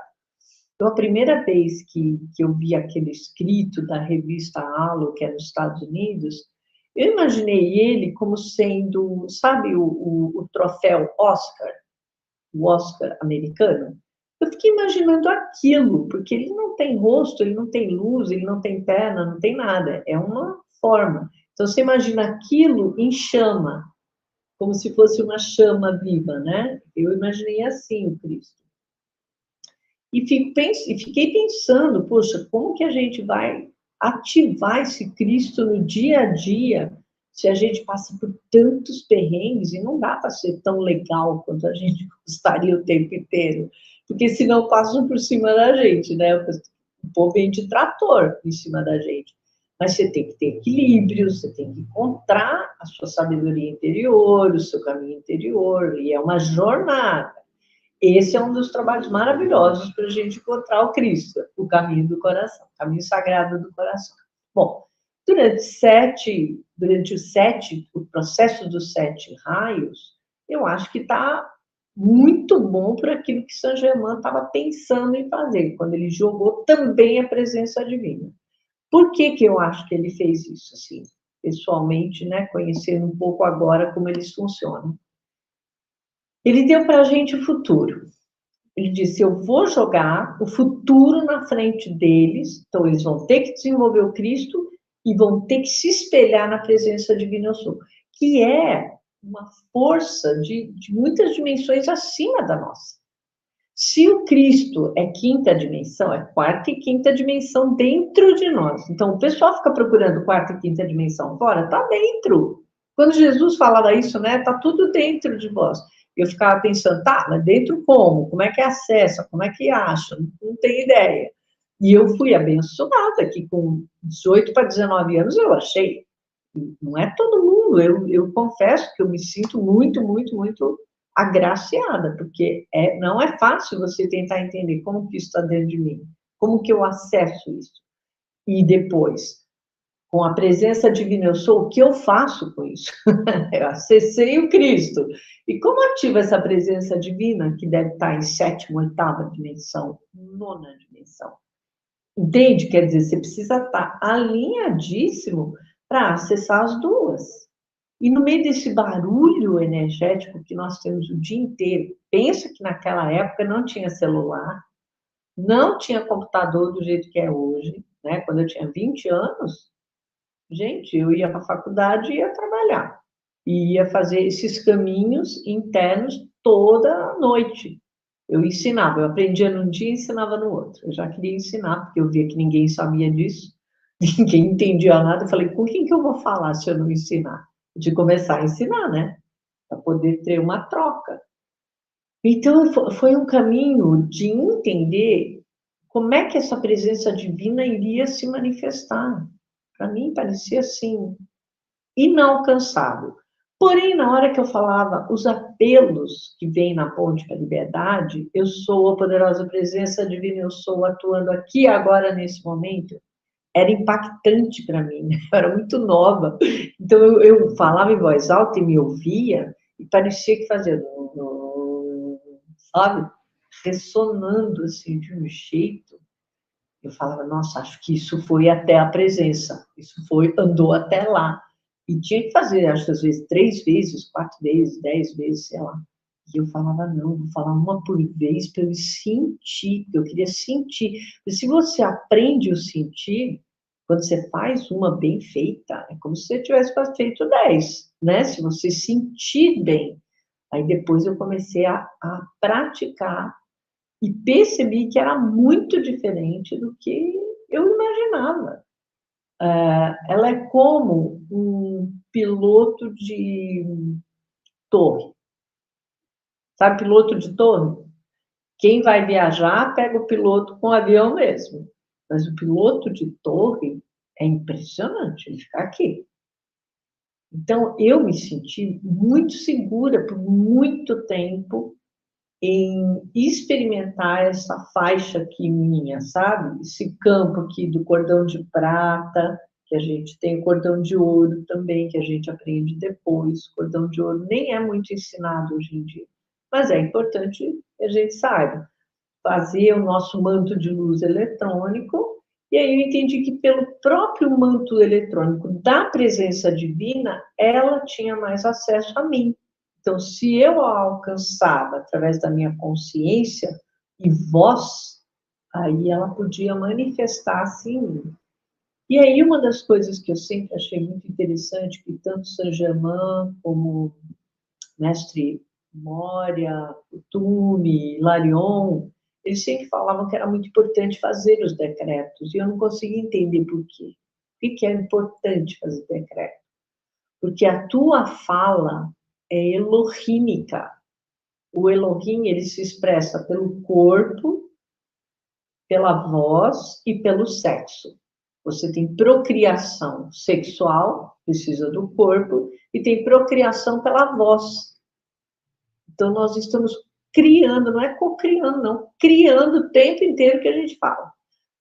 Então, a primeira vez que eu vi aquele escrito da revista Halo, que é nos Estados Unidos, eu imaginei ele como sendo, sabe, o troféu Oscar, o Oscar americano? Eu fiquei imaginando aquilo, porque ele não tem rosto, ele não tem luz, ele não tem perna, não tem nada, é uma forma. Então, você imagina aquilo em chama, como se fosse uma chama viva, né? Eu imaginei assim o Cristo. E fiquei pensando, poxa, como que a gente vai ativar esse Cristo no dia a dia, se a gente passa por tantos perrengues, e não dá para ser tão legal quanto a gente gostaria o tempo inteiro, porque senão passam por cima da gente, né? O povo vem de trator em cima da gente. Mas você tem que ter equilíbrio, você tem que encontrar a sua sabedoria interior, o seu caminho interior, e é uma jornada. Esse é um dos trabalhos maravilhosos para a gente encontrar o Cristo, o caminho do coração, o caminho sagrado do coração. Bom, o processo dos 7 raios, eu acho que está muito bom para aquilo que Saint Germain estava pensando em fazer, quando ele jogou também a presença divina. Por que eu acho que ele fez isso, assim, pessoalmente, né, conhecendo um pouco agora como eles funcionam? Ele deu para a gente o futuro. Ele disse, eu vou jogar o futuro na frente deles, então eles vão ter que desenvolver o Cristo e vão ter que se espelhar na presença divina eu sou, que é uma força de muitas dimensões acima da nossa. Se o Cristo é 5ª dimensão, é 4ª e 5ª dimensão dentro de nós. Então, o pessoal fica procurando 4ª e 5ª dimensão fora, está dentro. Quando Jesus falava isso, né, está tudo dentro de vós. Eu ficava pensando, tá, mas dentro como? Como é que acessa? Como é que acha? Não tenho ideia. E eu fui abençoada que com 18 para 19 anos eu achei. Não é todo mundo, eu confesso que eu me sinto muito, muito, muito agraciada, porque não é fácil você tentar entender como que isso está dentro de mim, como que eu acesso isso. E depois, com a presença divina eu sou, o que eu faço com isso? Eu acessei o Cristo. E como ativo essa presença divina, que deve estar em sétima, oitava dimensão, nona dimensão? Entende? Quer dizer, você precisa estar alinhadíssimo para acessar as duas. E no meio desse barulho energético que nós temos o dia inteiro, pensa que naquela época não tinha celular, não tinha computador do jeito que é hoje, né? Quando eu tinha 20 anos, gente, eu ia para a faculdade e ia trabalhar. E ia fazer esses caminhos internos toda noite. Eu ensinava, eu aprendia num dia e ensinava no outro. Eu já queria ensinar, porque eu via que ninguém sabia disso, ninguém entendia nada. Eu falei, com quem que eu vou falar se eu não ensinar? De começar a ensinar, né? Para poder ter uma troca. Então, foi um caminho de entender como é que essa presença divina iria se manifestar. Para mim, parecia assim, inalcançável. Porém, na hora que eu falava os apelos que vêm na ponte para a liberdade, eu sou a poderosa presença divina, eu sou atuando aqui agora nesse momento, era impactante para mim, né? Eu era muito nova. Então eu falava em voz alta e me ouvia e parecia que fazia, sabe, ressonando assim de um jeito. Eu falava, nossa, acho que isso foi até a presença, isso foi, andou até lá. E tinha que fazer, acho que às vezes 3 vezes, 4 vezes, 10 vezes, sei lá. E eu falava, não, vou falar uma por vez para eu sentir, eu queria sentir. E se você aprende o sentir, quando você faz uma bem feita, é como se você tivesse feito 10, né? Se você sentir bem. Aí depois eu comecei a praticar e percebi que era muito diferente do que eu imaginava. Ela é como um piloto de torre. Sabe, piloto de torre? Quem vai viajar pega o piloto com o avião mesmo. Mas o piloto de torre é impressionante, ele fica aqui. Então, eu me senti muito segura por muito tempo em experimentar essa faixa aqui minha, sabe? Esse campo aqui do cordão de prata, que a gente tem o cordão de ouro também, que a gente aprende depois. O cordão de ouro nem é muito ensinado hoje em dia, mas é importante que a gente saiba. Fazer o nosso manto de luz eletrônico, e aí eu entendi que pelo próprio manto eletrônico da presença divina, ela tinha mais acesso a mim. Então, se eu a alcançava através da minha consciência e voz, aí ela podia manifestar-se em mim. E aí, uma das coisas que eu sempre achei muito interessante, que tanto Saint Germain como Mestre Moria, Kuthumi, Larion, eles sempre falavam que era muito importante fazer os decretos, e eu não conseguia entender por quê. Por que é importante fazer decreto? Porque a tua fala é elohímica. O Elohim, ele se expressa pelo corpo, pela voz e pelo sexo. Você tem procriação sexual, precisa do corpo, e tem procriação pela voz. Então, nós estamos criando, não é co-criando, não, criando o tempo inteiro que a gente fala.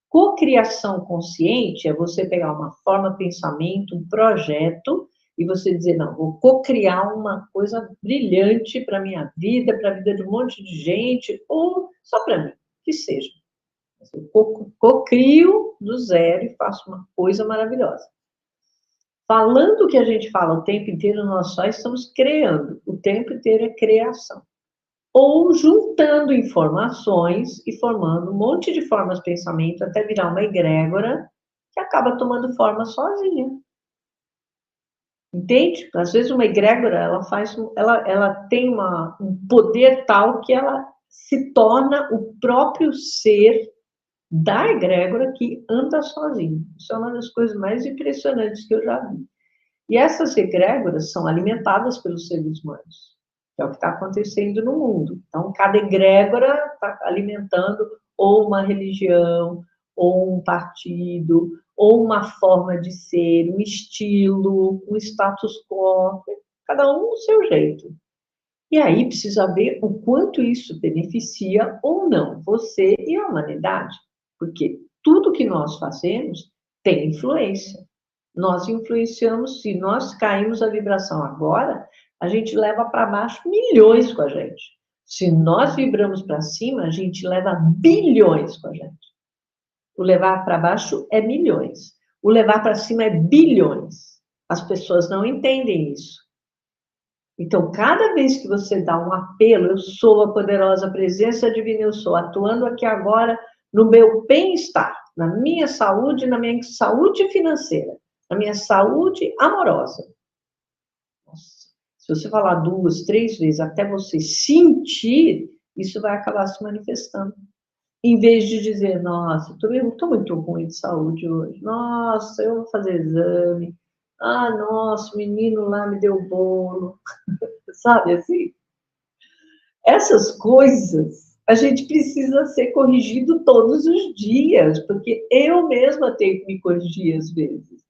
Cocriação consciente é você pegar uma forma, pensamento, um projeto e você dizer, não, vou cocriar uma coisa brilhante para a minha vida, para a vida de um monte de gente, ou só para mim, que seja. Eu cocrio do zero e faço uma coisa maravilhosa. Falando o que a gente fala o tempo inteiro, nós só estamos criando. O tempo inteiro é criação. Ou juntando informações e formando um monte de formas de pensamento até virar uma egrégora que acaba tomando forma sozinha. Entende? Às vezes uma egrégora, ela tem um poder tal que ela se torna o próprio ser da egrégora que anda sozinho. Isso é uma das coisas mais impressionantes que eu já vi. E essas egrégoras são alimentadas pelos seres humanos. É o que está acontecendo no mundo. Então, cada egrégora está alimentando ou uma religião, ou um partido, ou uma forma de ser, um estilo, um status quo, cada um do seu jeito. E aí precisa ver o quanto isso beneficia ou não você e a humanidade, porque tudo que nós fazemos tem influência. Nós influenciamos, se nós caímos a vibração agora, a gente leva para baixo milhões com a gente. Se nós vibramos para cima, a gente leva bilhões com a gente. O levar para baixo é milhões. O levar para cima é bilhões. As pessoas não entendem isso. Então, cada vez que você dá um apelo, eu sou a poderosa presença divina, eu sou, atuando aqui agora no meu bem-estar, na minha saúde financeira, na minha saúde amorosa. Nossa, se você falar 2, 3 vezes até você sentir, isso vai acabar se manifestando. Em vez de dizer, nossa, estou muito ruim de saúde hoje, nossa, eu vou fazer exame, ah, nossa, o menino lá me deu bolo, sabe assim? Essas coisas a gente precisa ser corrigido todos os dias, porque eu mesma tenho que me corrigir às vezes.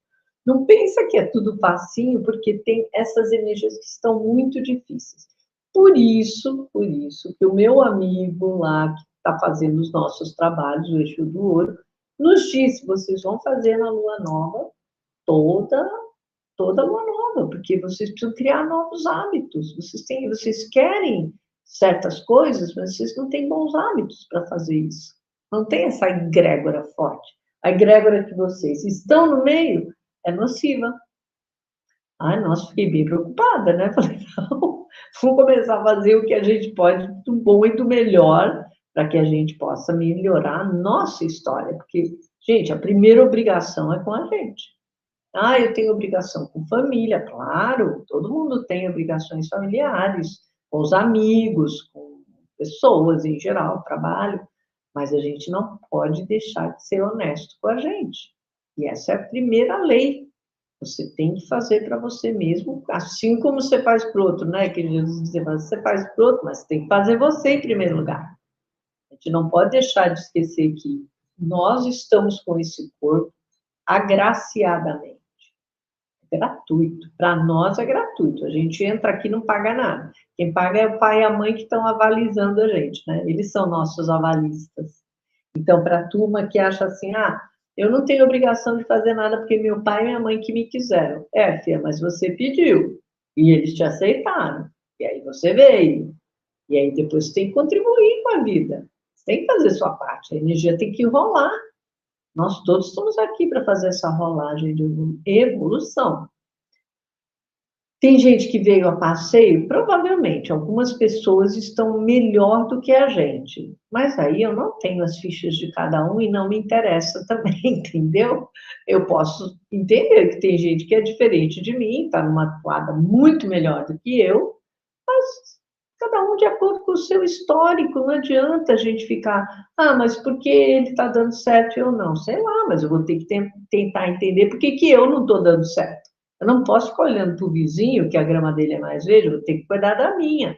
Não pensa que é tudo facinho, porque tem essas energias que estão muito difíceis. Por isso que o meu amigo lá, que está fazendo os nossos trabalhos, o Eixo do Ouro, nos disse, vocês vão fazer na Lua Nova toda lua nova, porque vocês precisam criar novos hábitos. Vocês querem certas coisas, mas vocês não têm bons hábitos para fazer isso. Não tem essa egrégora forte. A egrégora que vocês estão no meio é nociva. Ai, nossa, fiquei bem preocupada, né? Falei, não, vamos começar a fazer o que a gente pode do bom e do melhor para que a gente possa melhorar a nossa história. Porque, gente, a primeira obrigação é com a gente. Ah, eu tenho obrigação com família, claro, todo mundo tem obrigações familiares, com os amigos, com pessoas em geral, trabalho, mas a gente não pode deixar de ser honesto com a gente. E essa é a primeira lei. Você tem que fazer para você mesmo, assim como você faz para o outro, né? Que Jesus dizia, você faz para o outro, mas tem que fazer você em primeiro lugar. A gente não pode deixar de esquecer que nós estamos com esse corpo agraciadamente. Gratuito. Para nós é gratuito. A gente entra aqui e não paga nada. Quem paga é o pai e a mãe que estão avalizando a gente, né? Eles são nossos avalistas. Então, para a turma que acha assim, ah, eu não tenho obrigação de fazer nada porque meu pai e minha mãe que me quiseram. É, filha, mas você pediu. E eles te aceitaram. E aí você veio. E aí depois você tem que contribuir com a vida. Você tem que fazer sua parte. A energia tem que rolar. Nós todos estamos aqui para fazer essa rolagem de evolução. Tem gente que veio a passeio? Provavelmente. Algumas pessoas estão melhor do que a gente. Mas aí eu não tenho as fichas de cada um e não me interessa também, entendeu? Eu posso entender que tem gente que é diferente de mim, está numa quadra muito melhor do que eu, mas cada um de acordo com o seu histórico. Não adianta a gente ficar, ah, mas por que ele está dando certo e eu não? Sei lá, mas eu vou ter que tentar entender por que eu não estou dando certo. Eu não posso ficar olhando para o vizinho, que a grama dele é mais verde, eu vou ter que cuidar da minha.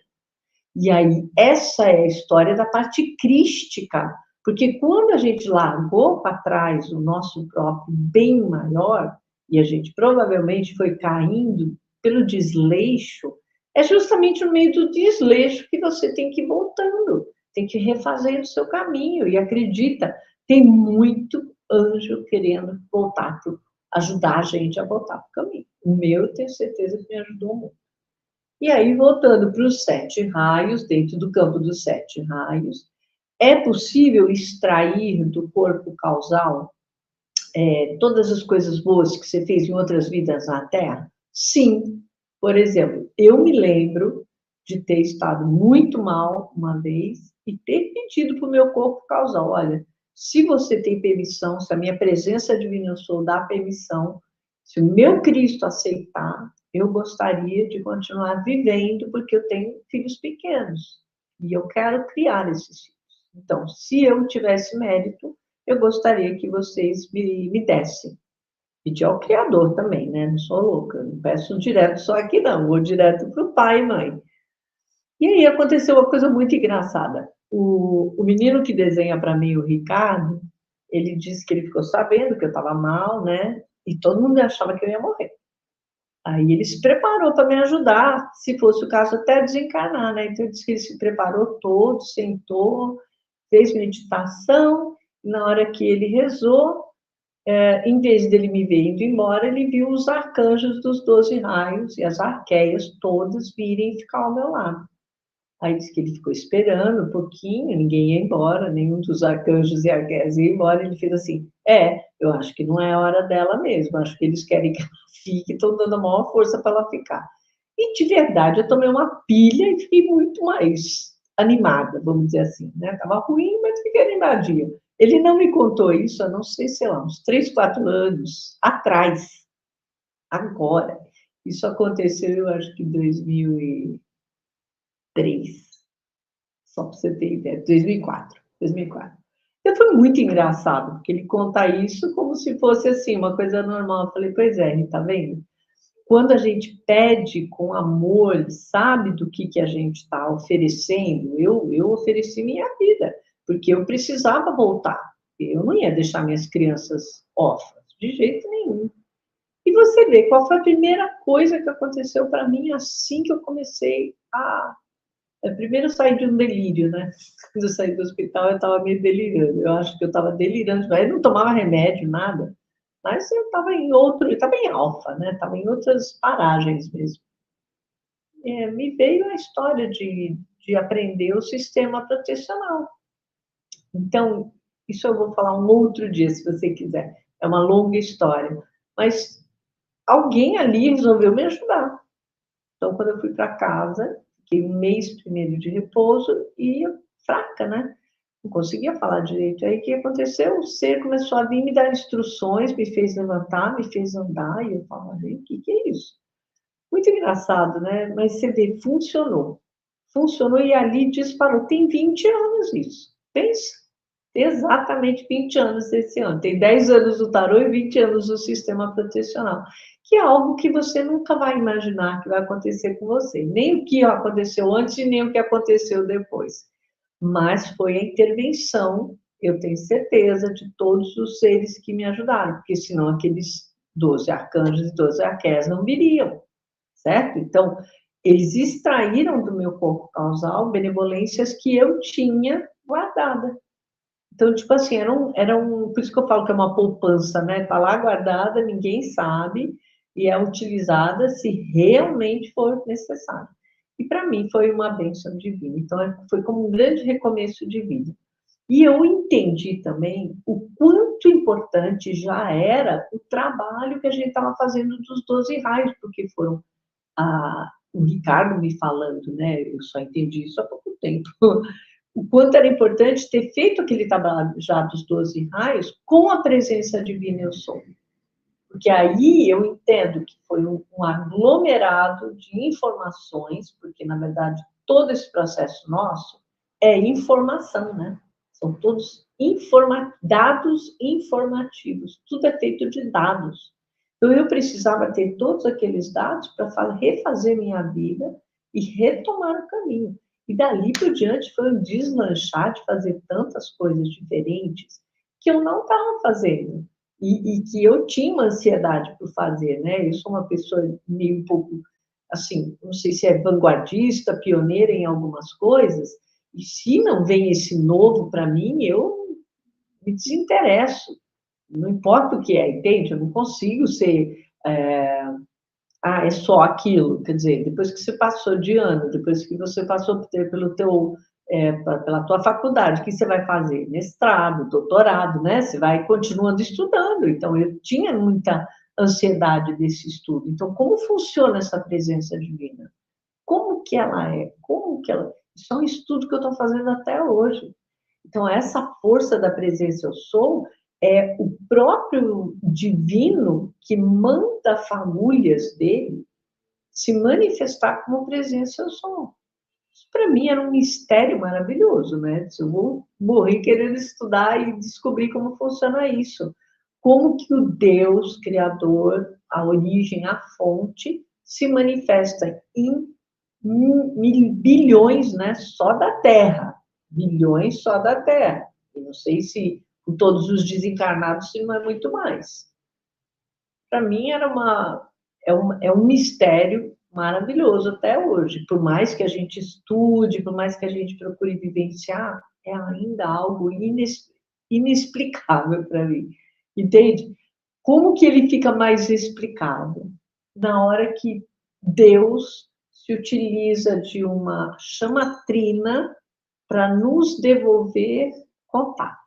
E aí, essa é a história da parte crística, porque quando a gente largou para trás o nosso próprio bem maior, e a gente provavelmente foi caindo pelo desleixo, é justamente no meio do desleixo que você tem que ir voltando, tem que refazer o seu caminho. E acredita, tem muito anjo querendo voltar, ajudar a gente a voltar para o caminho. O meu, eu tenho certeza que me ajudou muito. E aí, voltando para os 7 raios, dentro do campo dos 7 raios, é possível extrair do corpo causal todas as coisas boas que você fez em outras vidas na Terra? Sim. Por exemplo, eu me lembro de ter estado muito mal uma vez e ter pedido para o meu corpo causal, olha, se você tem permissão, se a minha presença divina eu sou dá permissão, se o meu Cristo aceitar, eu gostaria de continuar vivendo, porque eu tenho filhos pequenos e eu quero criar esses filhos. Então, se eu tivesse mérito, eu gostaria que vocês me dessem. Pedir ao Criador também, né? Não sou louca, não peço direto só aqui, não, vou direto para o pai e mãe. E aí aconteceu uma coisa muito engraçada. O menino que desenha para mim, o Ricardo, ele disse que ele ficou sabendo que eu estava mal, né? E todo mundo achava que eu ia morrer. Aí ele se preparou para me ajudar, se fosse o caso, até desencarnar, né? Então ele disse que ele se preparou todo, sentou, fez meditação. Na hora que ele rezou, em vez dele me ver indo embora, ele viu os arcanjos dos 12 raios e as arqueias todas virem ficar ao meu lado. Aí disse que ele ficou esperando um pouquinho, ninguém ia embora, nenhum dos arcanjos e arqueias ia embora. Ele fez assim: eu acho que não é a hora dela mesmo, acho que eles querem que ela fique, estão dando a maior força para ela ficar. E de verdade, eu tomei uma pilha e fiquei muito mais animada, vamos dizer assim, né? Estava ruim, mas fiquei animadinha. Ele não me contou isso, eu não sei, sei lá, uns 3, 4 anos atrás, agora. Isso aconteceu, eu acho que em 2003, só para você ter ideia, 2004, 2004. Então foi muito engraçado, porque ele conta isso como se fosse assim, uma coisa normal. Eu falei, pois é, tá vendo? Quando a gente pede com amor, sabe do que a gente está oferecendo, eu ofereci minha vida, porque eu precisava voltar. Eu não ia deixar minhas crianças órfãs, de jeito nenhum. E você vê qual foi a primeira coisa que aconteceu para mim assim que eu comecei a. Primeiro eu saí de um delírio, né? Quando eu saí do hospital, eu estava meio delirando. Eu acho que eu estava delirando, mas eu não tomava remédio, nada. Mas eu estava em outro, eu estava em alfa, né? Estava em outras paragens mesmo. Me veio a história de aprender o sistema protecional. Então, isso eu vou falar um outro dia, se você quiser. É uma longa história. Mas alguém ali resolveu me ajudar. Então, quando eu fui para casa, fiquei um mês primeiro de repouso e fraca, né? Não conseguia falar direito. Aí o que aconteceu? O ser começou a vir me dar instruções, me fez levantar, me fez andar, e eu falava, o que é isso? Muito engraçado, né? Mas você vê, funcionou. Funcionou e ali disparou. Tem 20 anos isso. Pensa. Exatamente 20 anos esse ano. Tem 10 anos do tarô e 20 anos do sistema protecional. Que é algo que você nunca vai imaginar que vai acontecer com você. Nem o que aconteceu antes e nem o que aconteceu depois. Mas foi a intervenção, eu tenho certeza, de todos os seres que me ajudaram. Porque senão aqueles 12 arcanjos e 12 arqués não viriam, certo? Então, eles extraíram do meu corpo causal benevolências que eu tinha guardada. Então, tipo assim, por isso que eu falo que é uma poupança, né? Está lá guardada, ninguém sabe, e é utilizada se realmente for necessário. E para mim foi uma bênção divina. Então, foi como um grande recomeço de vida. E eu entendi também o quanto importante já era o trabalho que a gente estava fazendo dos 12 raios, porque foram o Ricardo me falando, né? Eu só entendi isso há pouco tempo. O quanto era importante ter feito aquele trabalho já dos 12 raios com a presença divina eu sou. Porque aí eu entendo que foi um aglomerado de informações, porque, na verdade, todo esse processo nosso é informação, né? São todos dados informativos, tudo é feito de dados. Então, eu precisava ter todos aqueles dados para refazer minha vida e retomar o caminho. E dali por diante foi um deslanchar de fazer tantas coisas diferentes que eu não estava fazendo. E que eu tinha uma ansiedade por fazer, né? Eu sou uma pessoa meio um pouco, assim, não sei se é vanguardista, pioneira em algumas coisas, e se não vem esse novo para mim, eu me desinteresso. Não importa o que é, entende? Eu não consigo ser. É só aquilo. Quer dizer, depois que você passou de ano, depois que você passou pela tua faculdade, o que você vai fazer? Mestrado, doutorado, né? Você vai continuando estudando. Então, eu tinha muita ansiedade desse estudo. Então, como funciona essa presença divina? Como que ela é? Como que ela... Isso é um estudo que eu estou fazendo até hoje. Então, essa força da presença eu sou é o próprio divino que manda fagulhas dele se manifestar como presença eu sou. Isso para mim era um mistério maravilhoso, né? Eu vou morrer querendo estudar e descobrir como funciona isso. Como que o Deus criador, a origem, a fonte, se manifesta em bilhões, né? Só da Terra. Bilhões só da Terra. Eu não sei se com todos os desencarnados, se não é muito mais. Para mim é um mistério maravilhoso até hoje. Por mais que a gente estude, por mais que a gente procure vivenciar, é ainda algo inexplicável para mim. Entende? Como que ele fica mais explicável? Na hora que Deus se utiliza de uma chamatrina para nos devolver contato.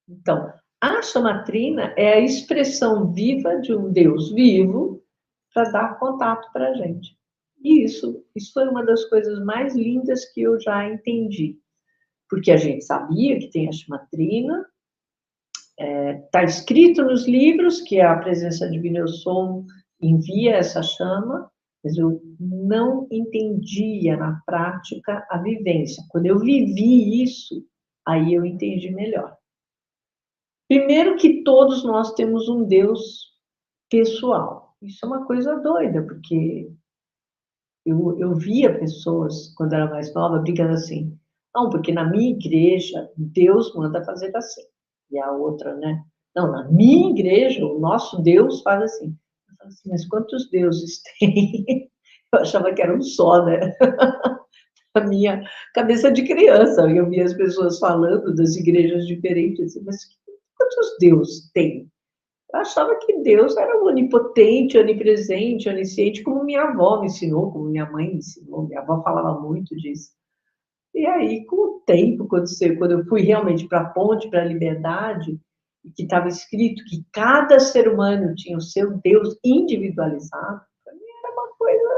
Então, a chamatrina é a expressão viva de um Deus vivo para dar contato para a gente. E isso foi uma das coisas mais lindas que eu já entendi. Porque a gente sabia que tem a chamatrina, está escrito nos livros que a presença divina eu sou envia essa chama, mas eu não entendia na prática a vivência. Quando eu vivi isso, aí eu entendi melhor. Primeiro que todos nós temos um Deus pessoal. Isso é uma coisa doida, porque eu via pessoas, quando era mais nova, brincando assim, não, porque na minha igreja Deus manda fazer assim. E a outra, né? Não, na minha igreja o nosso Deus faz assim. Eu falei assim, mas quantos deuses tem? Eu achava que era um só, né? A minha cabeça de criança. Eu via as pessoas falando das igrejas diferentes, assim, mas quantos deuses tem? Eu achava que Deus era onipotente, onipresente, onisciente, como minha avó me ensinou, como minha mãe me ensinou. Minha avó falava muito disso. E aí, com o tempo, quando eu fui realmente para a ponte, para a liberdade, e que estava escrito que cada ser humano tinha o seu Deus individualizado, para mim era uma coisa.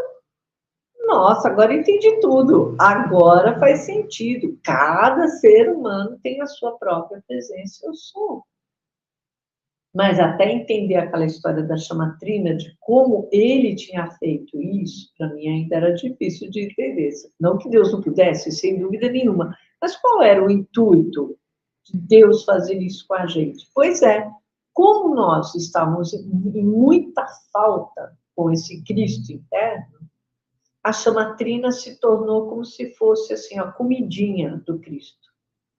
Nossa, agora entendi tudo. Agora faz sentido. Cada ser humano tem a sua própria presença. Eu sou. Mas até entender aquela história da chamatrina, de como ele tinha feito isso, para mim ainda era difícil de entender. Não que Deus não pudesse, sem dúvida nenhuma. Mas qual era o intuito de Deus fazer isso com a gente? Pois é, como nós estávamos em muita falta com esse Cristo interno, a chamatrina se tornou como se fosse assim, a comidinha do Cristo.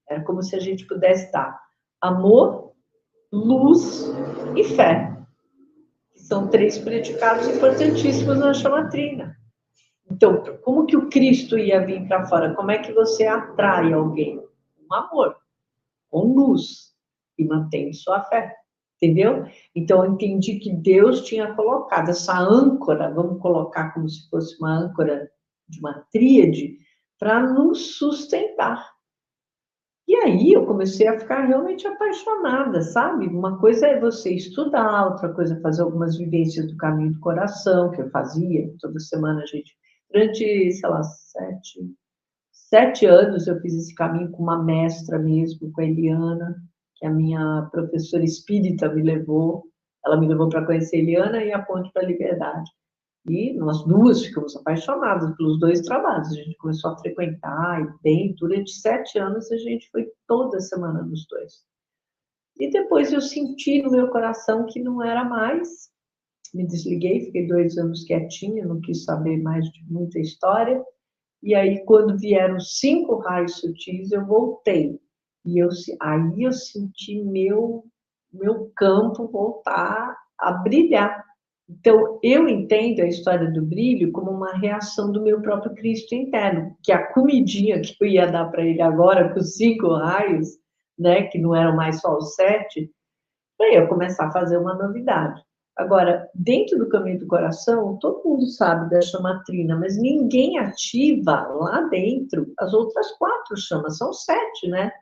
Era como se a gente pudesse dar amor, luz e fé, que são três predicados importantíssimos na chamatrina. Então, como que o Cristo ia vir para fora? Como é que você atrai alguém? Com amor, com luz, e mantém sua fé. Entendeu? Então, eu entendi que Deus tinha colocado essa âncora, vamos colocar como se fosse uma âncora de uma tríade, para nos sustentar. E aí eu comecei a ficar realmente apaixonada, sabe? Uma coisa é você estudar, outra coisa é fazer algumas vivências do caminho do coração, que eu fazia, toda semana a gente, durante, sei lá, 7 anos eu fiz esse caminho com uma mestra mesmo, com a Eliana, que a minha professora espírita me levou, ela me levou para conhecer a Eliana e a Ponte para a Liberdade. E nós duas ficamos apaixonadas pelos dois trabalhos. A gente começou a frequentar e bem, durante 7 anos a gente foi toda semana nos dois. E depois eu senti no meu coração que não era mais. Me desliguei, fiquei 2 anos quietinha, não quis saber mais de muita história. E aí, quando vieram 5 raios sutis, eu voltei. E aí eu senti meu campo voltar a brilhar. Então, eu entendo a história do brilho como uma reação do meu próprio Cristo interno, que a comidinha que eu ia dar para ele agora, com 5 raios, né, que não eram mais só os 7, para eu começar a fazer uma novidade. Agora, dentro do caminho do coração, todo mundo sabe da chamatrina, mas ninguém ativa lá dentro as outras 4 chamas, são 7, né?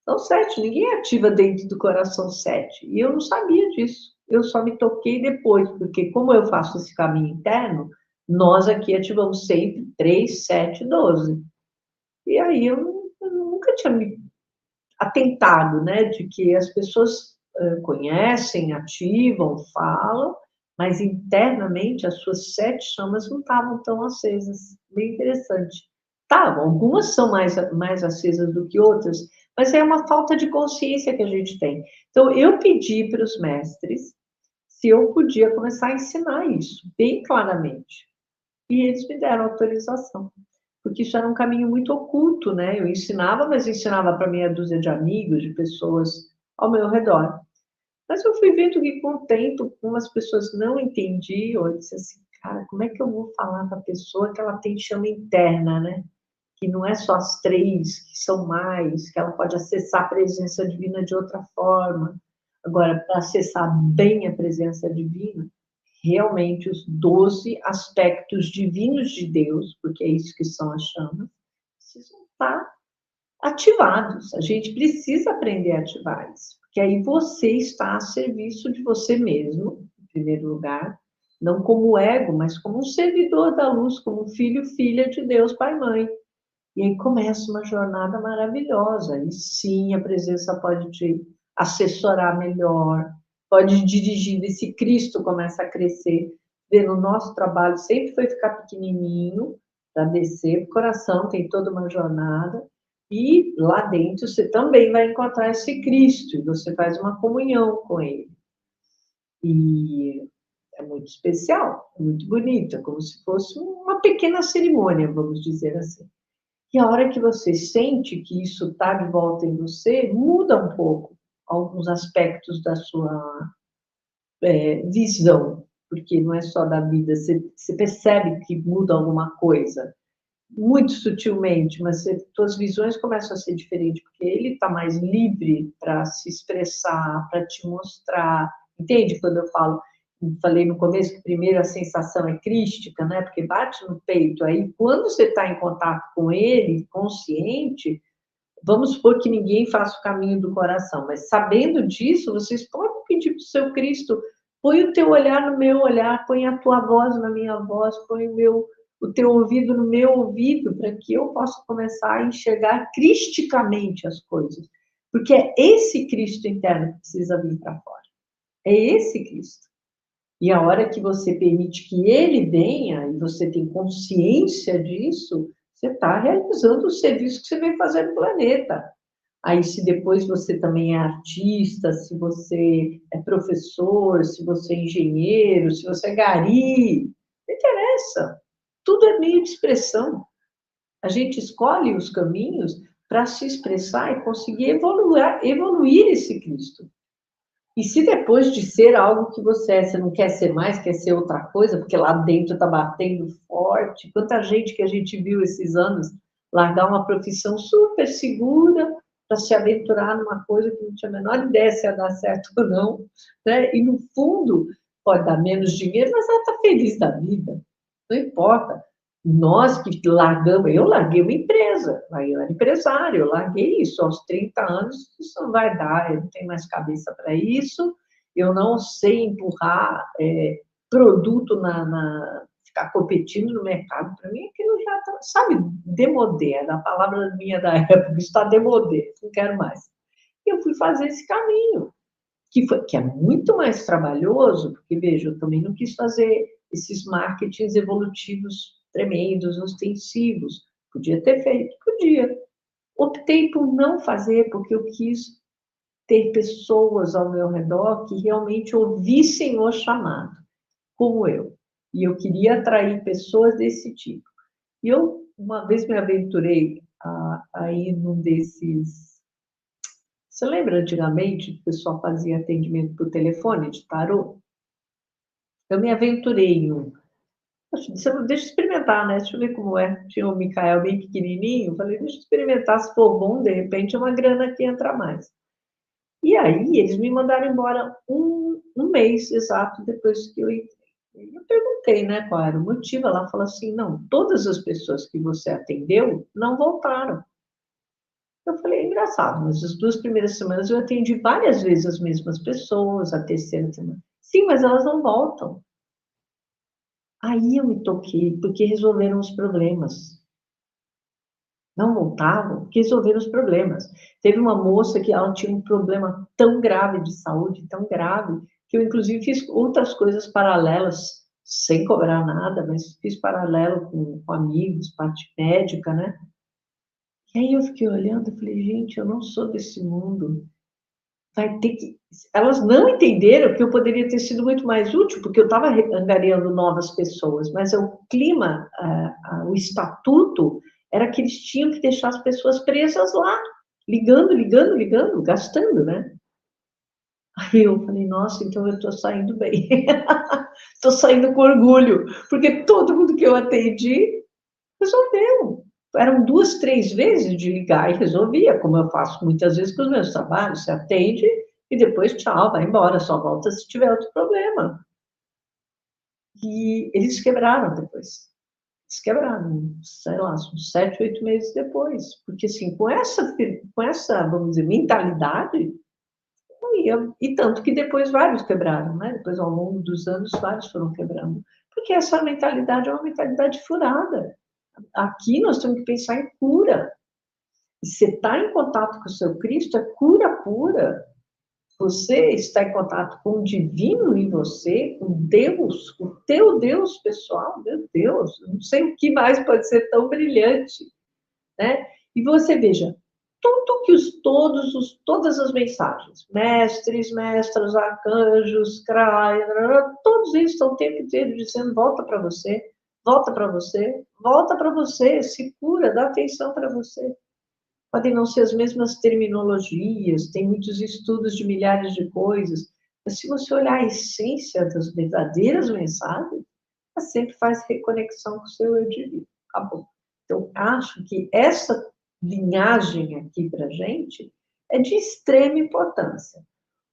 São 7, ninguém ativa dentro do coração 7. E eu não sabia disso. Eu só me toquei depois, porque como eu faço esse caminho interno, nós aqui ativamos sempre 3, 7, 12. E aí eu nunca tinha me atentado, né, de que as pessoas conhecem, ativam, falam, mas internamente as suas 7 chamas não estavam tão acesas. Bem interessante. Estavam, algumas são mais acesas do que outras, mas é uma falta de consciência que a gente tem. Então, eu pedi para os mestres se eu podia começar a ensinar isso, bem claramente. E eles me deram autorização. porque isso era um caminho muito oculto, né? Eu ensinava, mas ensinava para meia dúzia de amigos, de pessoas ao meu redor. Mas eu fui vendo que com o tempo, umas pessoas não entendiam, eu disse assim, cara, como é que eu vou falar para a pessoa que ela tem chama interna, né? Que não é só as três, que são mais, que ela pode acessar a presença divina de outra forma. Agora, para acessar bem a presença divina, realmente os 12 aspectos divinos de Deus, porque é isso que são as chamas, precisam estar ativados. A gente precisa aprender a ativar isso, porque aí você está a serviço de você mesmo, em primeiro lugar, não como ego, mas como um servidor da luz, como um filho, filha de Deus, pai e mãe. E aí começa uma jornada maravilhosa. E sim, a presença pode te assessorar melhor, pode dirigir. Esse Cristo começa a crescer. Vê, no nosso trabalho sempre foi ficar pequenininho, para descer o coração, tem toda uma jornada. E lá dentro você também vai encontrar esse Cristo, e você faz uma comunhão com ele. E é muito especial, é muito bonito, é como se fosse uma pequena cerimônia, vamos dizer assim. E a hora que você sente que isso está de volta em você, muda um pouco alguns aspectos da sua visão, porque não é só da vida, você percebe que muda alguma coisa, muito sutilmente, mas suas visões começam a ser diferentes, porque ele está mais livre para se expressar, para te mostrar. Entende quando eu falei no começo que primeiro a sensação é crística, né? Porque bate no peito. Aí, quando você está em contato com ele, consciente, vamos supor que ninguém faça o caminho do coração, mas sabendo disso, vocês podem pedir para o seu Cristo, põe o teu olhar no meu olhar, põe a tua voz na minha voz, põe o teu ouvido no meu ouvido, para que eu possa começar a enxergar cristicamente as coisas. Porque é esse Cristo interno que precisa vir para fora. É esse Cristo. E a hora que você permite que ele venha, e você tem consciência disso, você está realizando o serviço que você vem fazer no planeta. Aí, se depois você também é artista, se você é professor, se você é engenheiro, se você é gari, não interessa. Tudo é meio de expressão. A gente escolhe os caminhos para se expressar e conseguir evoluir esse Cristo. E se depois de ser algo que você não quer ser mais, quer ser outra coisa, porque lá dentro está batendo forte, quanta gente que a gente viu esses anos largar uma profissão super segura para se aventurar numa coisa que não tinha a menor ideia se ia dar certo ou não, né? E no fundo pode dar menos dinheiro, mas ela está feliz da vida, não importa. Nós que largamos, eu larguei uma empresa, aí eu era empresário, eu larguei isso aos 30 anos, isso não vai dar, eu não tenho mais cabeça para isso, eu não sei empurrar produto ficar competindo no mercado, para mim aquilo já está, sabe, demodé, é da palavra minha da época, está demodé, não quero mais. E eu fui fazer esse caminho, que é muito mais trabalhoso, porque, veja, eu também não quis fazer esses marketings evolutivos tremendos, ostensivos. Podia ter feito, podia. Optei por não fazer, porque eu quis ter pessoas ao meu redor que realmente ouvissem o chamado, como eu. E eu queria atrair pessoas desse tipo. E eu, uma vez, me aventurei a ir num desses. Você lembra antigamente que o pessoal fazia atendimento por telefone de tarô? Eu me aventurei em um. Deixa eu experimentar, né? Deixa eu ver como é. Tinha o Micael bem pequenininho. Falei, deixa eu experimentar. Se for bom, de repente, é uma grana que entra mais. E aí, eles me mandaram embora um mês exato depois que eu entrei. Eu perguntei, né, qual era o motivo. Ela falou assim: não, todas as pessoas que você atendeu não voltaram. Eu falei, é engraçado, mas as 2 primeiras semanas eu atendi várias vezes as mesmas pessoas, a terceira semana. Sim, mas elas não voltam. Aí eu me toquei, porque resolveram os problemas. Não voltavam, porque resolveram os problemas. Teve uma moça que ela tinha um problema tão grave de saúde, tão grave, que eu, inclusive, fiz outras coisas paralelas, sem cobrar nada, mas fiz paralelo com amigos, parte médica, né? E aí eu fiquei olhando e falei, gente, eu não sou desse mundo. Vai ter que. Elas não entenderam que eu poderia ter sido muito mais útil, porque eu estava angariando novas pessoas, mas o clima, o estatuto era que eles tinham que deixar as pessoas presas lá, ligando, gastando, né? Aí eu falei, nossa, então eu estou saindo bem. Estou saindo com orgulho, porque todo mundo que eu atendi resolveu. Eram 2, 3 vezes de ligar e resolvia, como eu faço muitas vezes com os meus trabalhos. Você atende e depois, tchau, vai embora, só volta se tiver outro problema. E eles quebraram depois. Eles quebraram, sei lá, uns 7, 8 meses depois. Porque, assim, com essa, vamos dizer, mentalidade, não ia. E tanto que depois vários quebraram, né? Depois, ao longo dos anos, vários foram quebrando. Porque essa mentalidade é uma mentalidade furada. Aqui nós temos que pensar em cura. E você está em contato com o seu Cristo, é cura pura. Você está em contato com o divino em você, com Deus, com o teu Deus pessoal, meu Deus, não sei o que mais pode ser tão brilhante, né? E você veja, tudo que todas as mensagens, mestres, mestras, arcanjos, todos eles estão o tempo inteiro dizendo, volta para você, volta para você, volta para você, se cura, dá atenção para você. Podem não ser as mesmas terminologias, tem muitos estudos de milhares de coisas, mas se você olhar a essência das verdadeiras mensagens, ela sempre faz reconexão com o seu eu divino. Acabou. Então, acho que essa linhagem aqui para a gente é de extrema importância.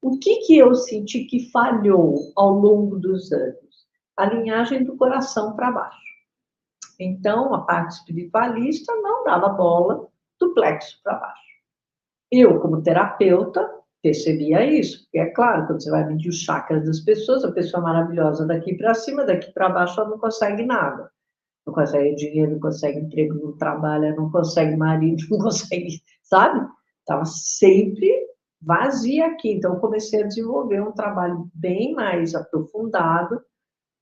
O que eu senti que falhou ao longo dos anos? A linhagem do coração para baixo. Então, a parte espiritualista não dava bola do plexo para baixo. Eu, como terapeuta, percebia isso, porque é claro, quando você vai medir os chakras das pessoas, a pessoa maravilhosa daqui para cima, daqui para baixo, ela não consegue nada. Não consegue dinheiro, não consegue emprego, não trabalha, não consegue marido, não consegue, sabe? Estava sempre vazia aqui. Então, eu comecei a desenvolver um trabalho bem mais aprofundado,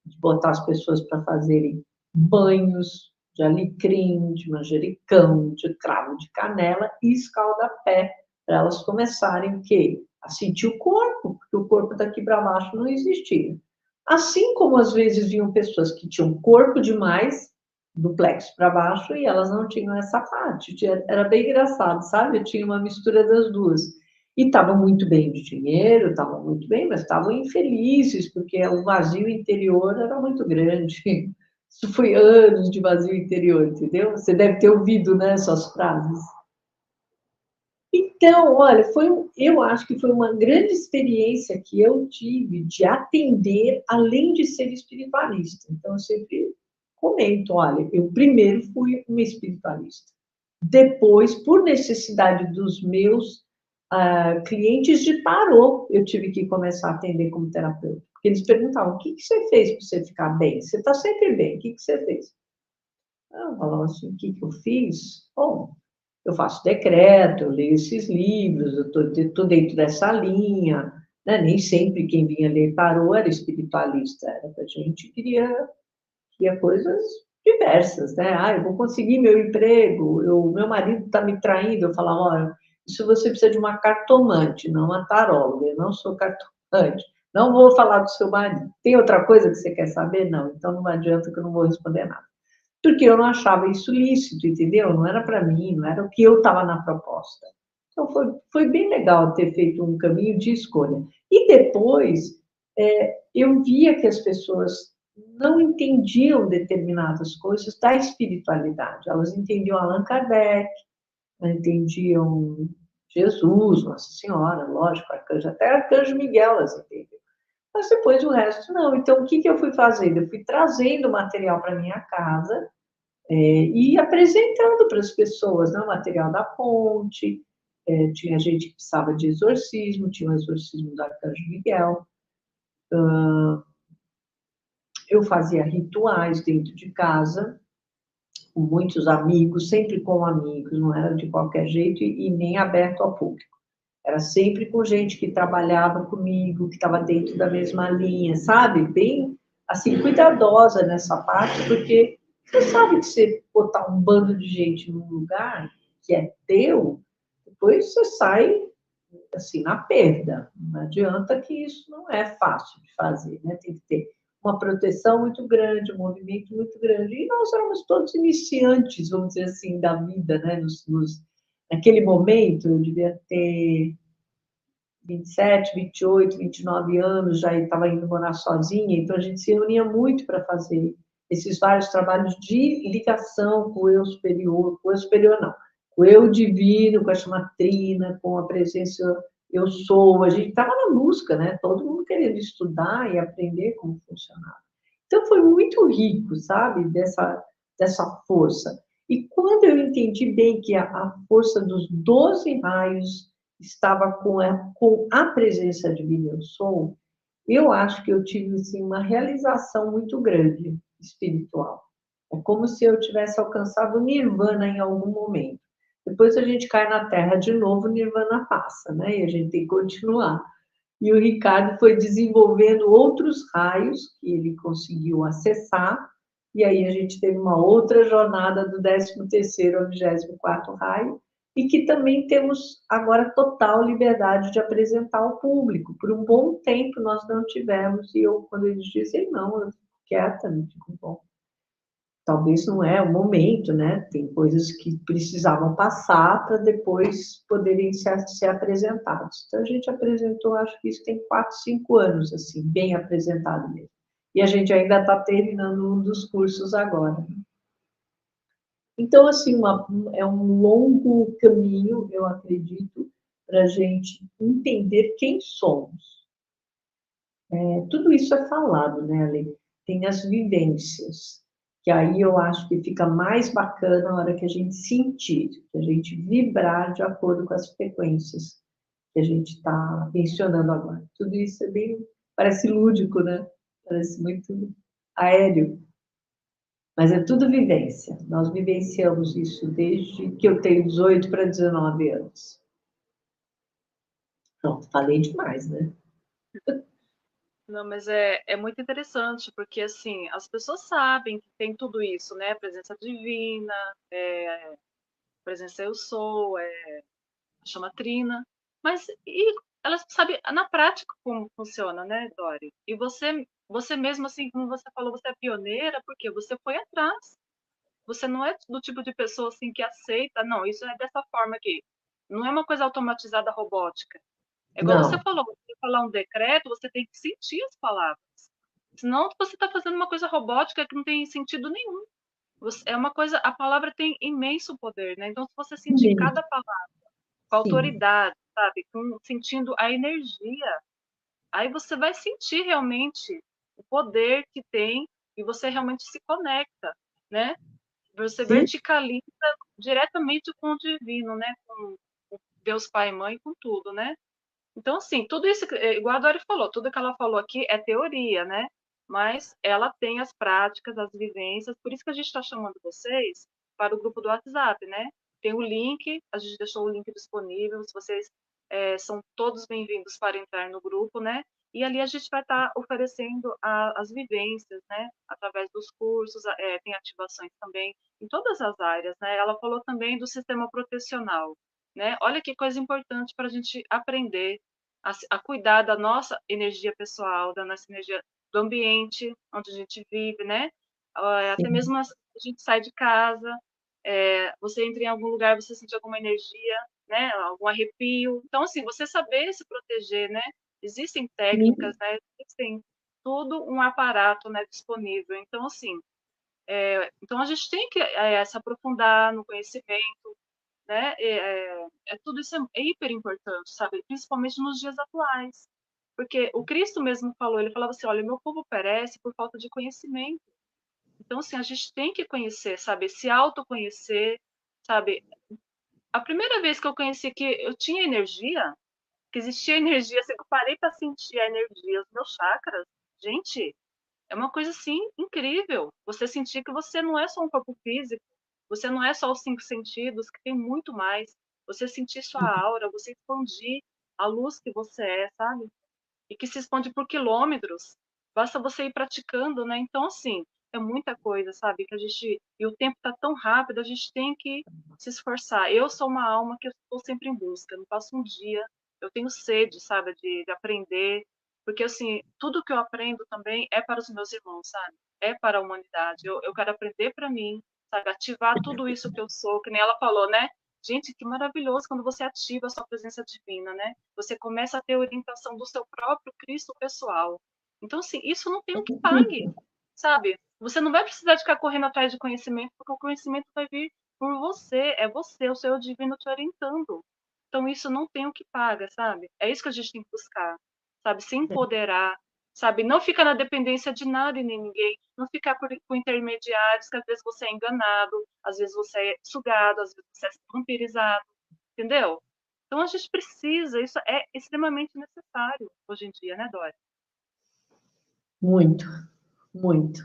de botar as pessoas para fazerem banhos de alecrim, de manjericão, de cravo de canela e escalda-pé, para elas começarem o quê? A sentir o corpo, porque o corpo daqui para baixo não existia. Assim como às vezes vinham pessoas que tinham corpo demais, do plexo para baixo, e elas não tinham essa parte. Era bem engraçado, sabe? Eu tinha uma mistura das duas. E estavam muito bem de dinheiro, estavam muito bem, mas estavam infelizes, porque o vazio interior era muito grande. Isso foi anos de vazio interior, entendeu? Você deve ter ouvido, né, essas frases. Então, olha, eu acho que foi uma grande experiência que eu tive de atender, além de ser espiritualista. Então, eu sempre comento, olha, eu primeiro fui uma espiritualista. Depois, por necessidade dos meus clientes de tarô, eu tive que começar a atender como terapeuta. Porque eles perguntavam, o que você fez para você ficar bem? Você está sempre bem, o que você fez? Eu falava assim, o que eu fiz? Bom, eu faço decreto, eu leio esses livros, eu estou dentro dessa linha, né? Nem sempre quem vinha ler tarô era espiritualista, era a gente queria coisas diversas, né? Ah, eu vou conseguir meu emprego, meu marido está me traindo, eu falava, olha, isso você precisa de uma cartomante, não uma taróloga, eu não sou cartomante, não vou falar do seu marido. Tem outra coisa que você quer saber? Não, então não adianta que eu não vou responder nada. Porque eu não achava isso lícito, entendeu? Não era para mim, não era o que eu estava na proposta. Então, foi bem legal ter feito um caminho de escolha. E depois, eu via que as pessoas não entendiam determinadas coisas da espiritualidade. Elas entendiam Allan Kardec, elas entendiam Jesus, Nossa Senhora, lógico, arcanjo, até Arcanjo Miguel elas entendiam. Mas depois o resto não. Então, o que eu fui fazendo? Eu fui trazendo material para minha casa, e apresentando para as pessoas, né, o material da ponte, tinha gente que precisava de exorcismo, tinha o exorcismo do Arcanjo Miguel, eu fazia rituais dentro de casa, com muitos amigos, sempre com amigos, não era de qualquer jeito e nem aberto ao público. Era sempre com gente que trabalhava comigo, que estava dentro da mesma linha, sabe? Bem, assim, cuidadosa nessa parte, porque você sabe que você botar um bando de gente num lugar que é teu, depois você sai, assim, na perda. Não adianta que isso não é fácil de fazer, né? Tem que ter uma proteção muito grande, um movimento muito grande. E nós éramos todos iniciantes, vamos dizer assim, da vida, né? Naquele momento, eu devia ter 27, 28, 29 anos, já estava indo morar sozinha, então a gente se reunia muito para fazer esses vários trabalhos de ligação com o eu superior, com o eu superior não, com o eu divino, com a chamatrina, com a presença eu sou, a gente estava na busca, né? Todo mundo querendo estudar e aprender como funcionava. Então foi muito rico, sabe, dessa força. E quando eu entendi bem que a força dos 12 raios estava com a presença divina eu sou, eu acho que eu tive assim, uma realização muito grande espiritual. É como se eu tivesse alcançado o nirvana em algum momento. Depois a gente cai na Terra de novo, o nirvana passa, né? E a gente tem que continuar. E o Ricardo foi desenvolvendo outros raios que ele conseguiu acessar, e aí a gente teve uma outra jornada do 13º ao 24º raio, e que também temos agora total liberdade de apresentar ao público. Por um bom tempo nós não tivemos, e eu, quando eles dizem não, eu fico quieta, não fico bom. Talvez não é o momento, né? Tem coisas que precisavam passar para depois poderem ser apresentados. Então, a gente apresentou, acho que isso tem 4, 5 anos, assim, bem apresentado mesmo. E a gente ainda está terminando um dos cursos agora. Então, assim, é um longo caminho, eu acredito, para a gente entender quem somos. Tudo isso é falado, né, Ale? Tem as vivências, que aí eu acho que fica mais bacana na hora que a gente sentir, que a gente vibrar de acordo com as frequências que a gente está mencionando agora. Tudo isso é bem, parece lúdico, né? Parece muito aéreo, mas é tudo vivência. Nós vivenciamos isso desde que eu tenho 18 para 19 anos. Pronto, falei demais, né? Não, mas é muito interessante, porque assim, as pessoas sabem que tem tudo isso, né? Presença divina, presença eu sou, chama trina, mas e elas sabem na prática como funciona, né, Dori? E você mesmo assim, como você falou, você é pioneira, porque você foi atrás. Você não é do tipo de pessoa assim que aceita, não, isso é dessa forma aqui. Não é uma coisa automatizada robótica. É igual você Não, falou, você falar um decreto, você tem que sentir as palavras. Senão você está fazendo uma coisa robótica que não tem sentido nenhum. É uma coisa, a palavra tem imenso poder, né? Então, se você sentir imenso, cada palavra com sim, autoridade, sabe, sentindo a energia, aí você vai sentir realmente o poder que tem e você realmente se conecta, né? Você sim, verticaliza diretamente com o divino, né? Com Deus Pai e Mãe, com tudo, né? Então, assim, tudo isso, igual a Dori falou, tudo que ela falou aqui é teoria, né? Mas ela tem as práticas, as vivências, por isso que a gente está chamando vocês para o grupo do WhatsApp, né? Tem o link, a gente deixou o link disponível, se vocês são todos bem-vindos para entrar no grupo, né? E ali a gente vai estar oferecendo as vivências, né? Através dos cursos, tem ativações também em todas as áreas, né? Ela falou também do sistema protecional, né? Olha que coisa importante para a gente aprender a cuidar da nossa energia pessoal, da nossa energia do ambiente onde a gente vive, né? Até sim, mesmo a gente sai de casa, você entra em algum lugar, você sente alguma energia, né? Algum arrepio. Então, assim, você saber se proteger, né? Existem técnicas, sim, né? Existem tudo um aparato, né, disponível. Então, assim, então a gente tem que se aprofundar no conhecimento, né? Tudo isso é hiper importante, sabe? Principalmente nos dias atuais. Porque o Cristo mesmo falou, ele falava assim, olha, meu povo perece por falta de conhecimento. Então, assim, a gente tem que conhecer, sabe? Se autoconhecer, sabe? A primeira vez que eu conheci que eu tinha energia, que existia energia, assim, que eu parei para sentir a energia, os meus chakras, gente, é uma coisa assim incrível. Você sentir que você não é só um corpo físico, você não é só os 5 sentidos, que tem muito mais. Você sentir sua aura, você expandir a luz que você é, sabe? E que se expande por quilômetros. Basta você ir praticando, né? Então, assim, é muita coisa, sabe? Que a gente. E o tempo tá tão rápido, a gente tem que se esforçar. Eu sou uma alma que eu estou sempre em busca. Eu não passo um dia. Eu tenho sede, sabe? De aprender. Porque, assim, tudo que eu aprendo também é para os meus irmãos, sabe? É para a humanidade. Eu quero aprender para mim, sabe? Ativar tudo isso que eu sou, que nem ela falou, né? Gente, que maravilhoso quando você ativa a sua presença divina, né? Você começa a ter orientação do seu próprio Cristo pessoal. Então, assim, isso não tem o que pague, sabe? Você não vai precisar de ficar correndo atrás de conhecimento, porque o conhecimento vai vir por você. É você, o seu divino te orientando. Então, isso não tem o que paga, sabe? É isso que a gente tem que buscar, sabe? Se empoderar, sabe? Não ficar na dependência de nada e nem ninguém, não ficar por intermediários, que às vezes você é enganado, às vezes você é sugado, às vezes você é vampirizado, entendeu? Então a gente precisa, isso é extremamente necessário hoje em dia, né, Dori? Muito, muito.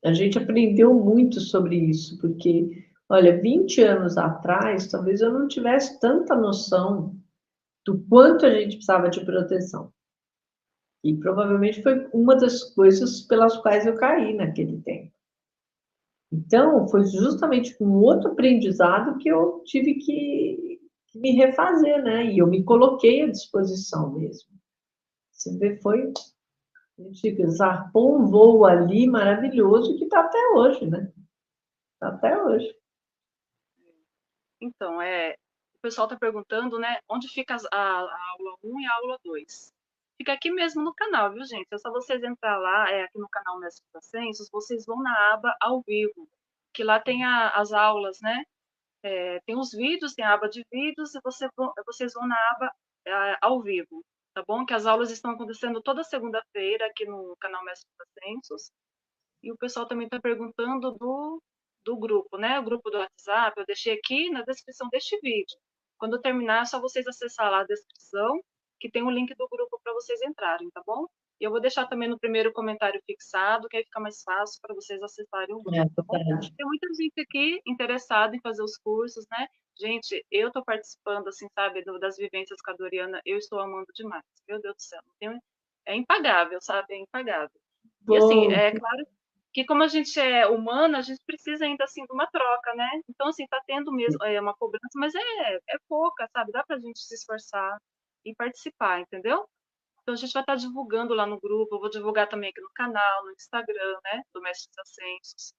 A gente aprendeu muito sobre isso, porque, olha, 20 anos atrás, talvez eu não tivesse tanta noção do quanto a gente precisava de proteção. E provavelmente foi uma das coisas pelas quais eu caí naquele tempo. Então, foi justamente com outro aprendizado que eu tive que me refazer, né? E eu me coloquei à disposição mesmo. Você vê, foi, a gente zarpou um voo ali maravilhoso que está até hoje, né? Está até hoje. Então, o pessoal está perguntando, né, onde fica a aula 1 e a aula 2. Fica aqui mesmo no canal, viu, gente? É só vocês entrar lá, aqui no canal Mestre Ascensos, vocês vão na aba ao vivo, que lá tem as aulas, né? Tem os vídeos, tem a aba de vídeos, e vocês vão na aba ao vivo, tá bom? Que as aulas estão acontecendo toda segunda-feira aqui no canal Mestre Ascensos. E o pessoal também está perguntando do grupo, né? O grupo do WhatsApp, eu deixei aqui na descrição deste vídeo. Quando eu terminar, é só vocês acessar lá a descrição, que tem o link do grupo para vocês entrarem, tá bom? E eu vou deixar também no primeiro comentário fixado, que aí fica mais fácil para vocês acessarem o É grupo, tá bom? verdade. Tem muita gente aqui interessada em fazer os cursos, né? Gente, eu estou participando, assim, sabe, das vivências com a Doriana, eu estou amando demais. Meu Deus do céu, é impagável, sabe? É impagável. E assim, Bom, é claro que como a gente é humana, a gente precisa ainda assim de uma troca, né? Então, assim, tá tendo mesmo uma cobrança, mas é pouca, sabe? Dá pra gente se esforçar e participar, entendeu? Então, a gente vai estar divulgando lá no grupo, eu vou divulgar também aqui no canal, no Instagram, né? Do Mestre dos Ascensos.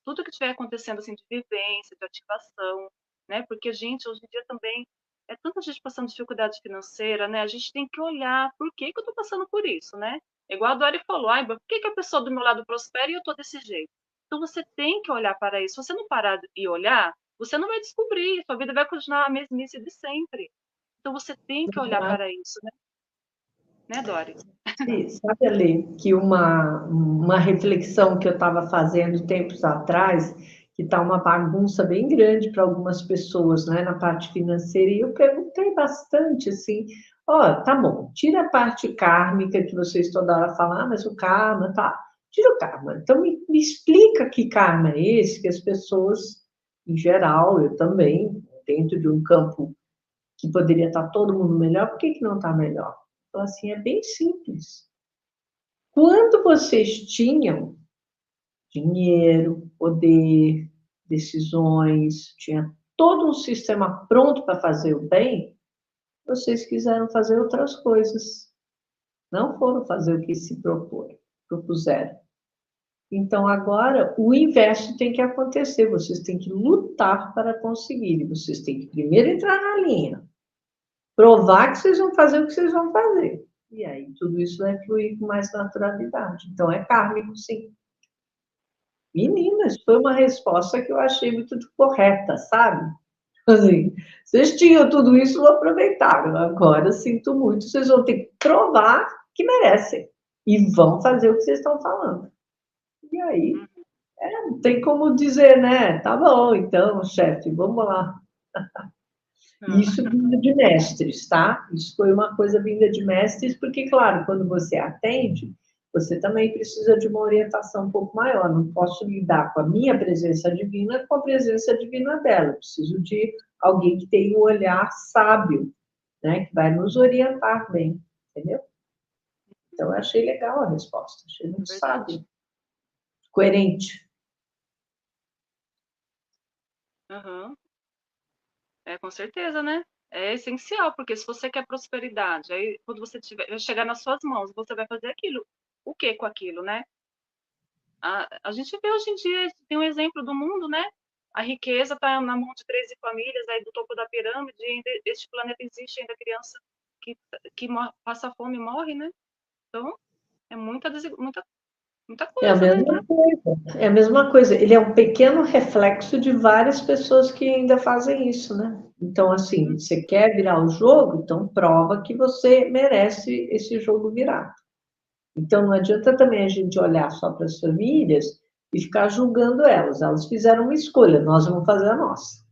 Tudo que estiver acontecendo, assim, de vivência, de ativação, né? Porque, gente, hoje em dia também é tanta gente passando dificuldade financeira, né? A gente tem que olhar por que que eu tô passando por isso, né? Igual a Dori falou, ai, por que que a pessoa do meu lado prospera e eu tô desse jeito? Então você tem que olhar para isso. Se você não parar e olhar, você não vai descobrir, sua vida vai continuar a mesmice de sempre. Então você tem que olhar para isso, né? Né, Dori? sabe, Ale, que uma reflexão que eu estava fazendo tempos atrás, que está uma bagunça bem grande para algumas pessoas, né, na parte financeira, e eu perguntei bastante, assim, ó, tá bom, tira a parte kármica que vocês toda hora falam, ah, mas o karma, tá, tira o karma. Então, me explica que karma é esse que as pessoas, em geral, eu também, dentro de um campo que poderia estar todo mundo melhor, por que que não está melhor? Então, assim, é bem simples. Quando vocês tinham dinheiro, poder, decisões, tinha todo um sistema pronto para fazer o bem, vocês quiseram fazer outras coisas. Não foram fazer o que se propuseram. Então, agora, o inverso tem que acontecer. Vocês têm que lutar para conseguir. Vocês têm que primeiro entrar na linha, provar que vocês vão fazer o que vocês vão fazer. E aí tudo isso vai fluir com mais naturalidade. Então é kármico, sim. Meninas, foi uma resposta que eu achei muito correta, sabe? Assim, vocês tinham tudo isso, não aproveitaram. Agora, sinto muito, vocês vão ter que provar que merecem. E vão fazer o que vocês estão falando. E aí, não tem como dizer, né? Tá bom, então, chefe, vamos lá. Isso vinda de mestres, tá? Isso foi uma coisa vinda de mestres, porque, claro, quando você atende, você também precisa de uma orientação um pouco maior. Não posso lidar com a minha presença divina com a presença divina dela. Eu preciso de alguém que tenha um olhar sábio, né? Que vai nos orientar bem, entendeu? Então, eu achei legal a resposta, achei É muito verdade. sábio, coerente. Uhum. Com certeza, né? É essencial, porque se você quer prosperidade, aí quando você tiver, chegar nas suas mãos, você vai fazer aquilo. O que com aquilo, né? A gente vê hoje em dia, tem um exemplo do mundo, né? A riqueza está na mão de 13 famílias, aí do topo da pirâmide, e ainda, este planeta existe ainda criança que passa fome e morre, né? Então, é muita É a coisa, né? mesma coisa. É a mesma coisa. Ele é um pequeno reflexo de várias pessoas que ainda fazem isso, né? Então, assim, você quer virar o jogo, então prova que você merece esse jogo virar. Então, não adianta também a gente olhar só para as famílias e ficar julgando elas. Elas fizeram uma escolha, nós vamos fazer a nossa.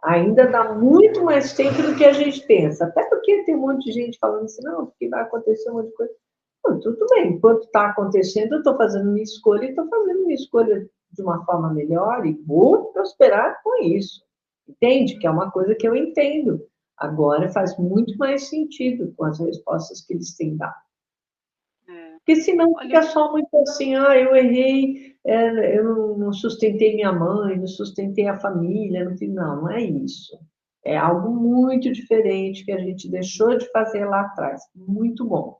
Ainda dá muito mais tempo do que a gente pensa. Até porque tem um monte de gente falando assim, não, porque vai acontecer um monte de coisa. Não, tudo bem, enquanto está acontecendo, eu estou fazendo minha escolha e estou fazendo minha escolha de uma forma melhor e vou prosperar com isso. Entende? Que é uma coisa que eu entendo. Agora faz muito mais sentido com as respostas que eles têm dado. É. Porque senão Olha, fica só muito assim, ah, eu errei, eu não sustentei minha mãe, não sustentei a família, não é isso. É algo muito diferente que a gente deixou de fazer lá atrás. Muito bom,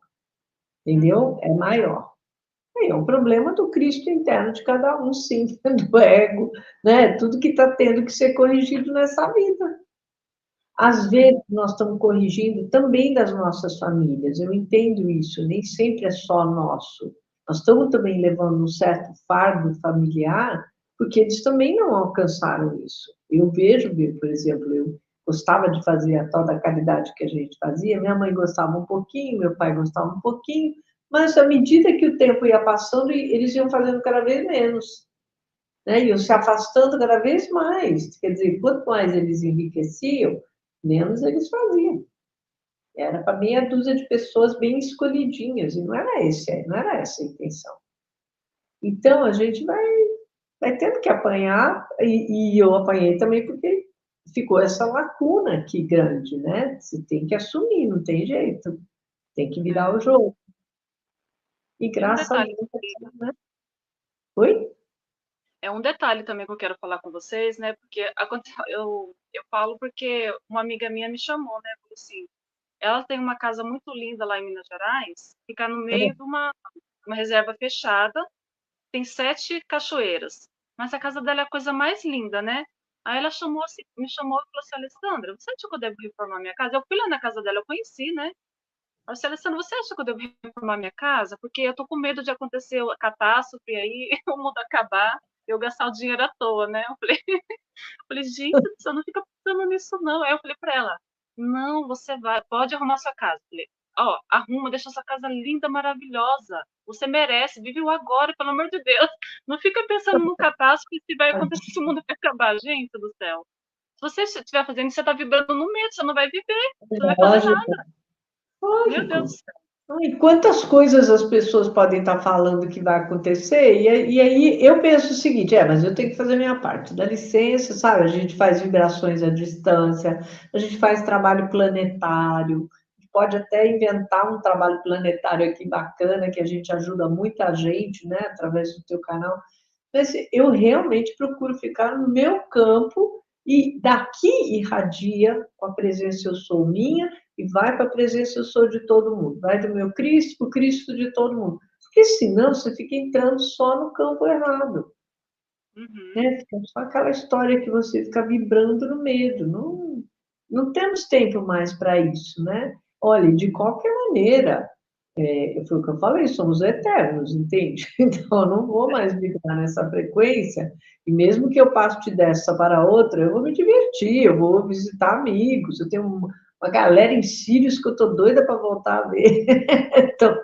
entendeu? É maior. É um problema do Cristo interno de cada um, sim, do ego, né? Tudo que está tendo que ser corrigido nessa vida. Às vezes, nós estamos corrigindo também das nossas famílias, eu entendo isso, nem sempre é só nosso. Nós estamos também levando um certo fardo familiar, porque eles também não alcançaram isso. Eu vejo, por exemplo, eu gostava de fazer a tal da caridade que a gente fazia, minha mãe gostava um pouquinho, meu pai gostava um pouquinho, mas à medida que o tempo ia passando, eles iam fazendo cada vez menos, né? Iam se afastando cada vez mais. Quer dizer, quanto mais eles enriqueciam, menos eles faziam. Era para meia dúzia de pessoas bem escolhidinhas, e não era essa a intenção. Então, a gente vai tendo que apanhar, e eu apanhei também porque ficou essa lacuna aqui grande, né? Você tem que assumir, não tem jeito, tem que virar o é, jogo. E e um graças a detalhe, Deus, né? Oi? é um detalhe também que eu quero falar com vocês, né? Porque eu falo porque uma amiga minha me chamou, né? Falou assim, ela tem uma casa muito linda lá em Minas Gerais, fica no meio de uma reserva fechada, tem 7 cachoeiras. Mas a casa dela é a coisa mais linda, né? Aí ela chamou assim, me chamou e falou assim, Alessandra, você acha que eu devo reformar minha casa? Eu fui lá na casa dela, eu conheci, né? Eu disse, Alessandra, você acha que eu devo reformar minha casa? Porque eu tô com medo de acontecer a catástrofe aí, o mundo acabar, eu gastar o dinheiro à toa, né? Falei, gente, você não fica pensando nisso, não. Aí eu falei pra ela, não, você vai, pode arrumar sua casa. Falei, ó, arruma, deixa sua casa linda, maravilhosa. Você merece, vive o agora, pelo amor de Deus. Não fica pensando no catástrofe se vai acontecer, se o mundo vai acabar, gente do céu. Se você estiver fazendo isso, você está vibrando no medo, você não vai viver, você não vai fazer Lógico, nada. Meu Deus do lógico. céu. E quantas coisas as pessoas podem estar falando que vai acontecer, e aí eu penso o seguinte, mas eu tenho que fazer a minha parte, dá licença, sabe? A gente faz vibrações à distância, a gente faz trabalho planetário, a gente pode até inventar um trabalho planetário aqui bacana, que a gente ajuda muita gente, né, através do teu canal, mas eu realmente procuro ficar no meu campo e daqui irradia com a presença eu sou minha e vai para a presença eu sou de todo mundo. Vai do meu Cristo para o Cristo de todo mundo. Porque senão você fica entrando só no campo errado. Uhum. Né? Fica só aquela história que você fica vibrando no medo. Não, não temos tempo mais para isso, né? Olha, de qualquer maneira, foi o que eu falei, somos eternos, entende? Então, eu não vou mais vibrar nessa frequência, e mesmo que eu passe dessa para outra, eu vou me divertir, eu vou visitar amigos, eu tenho uma galera em Sírios que eu estou doida para voltar a ver. Então,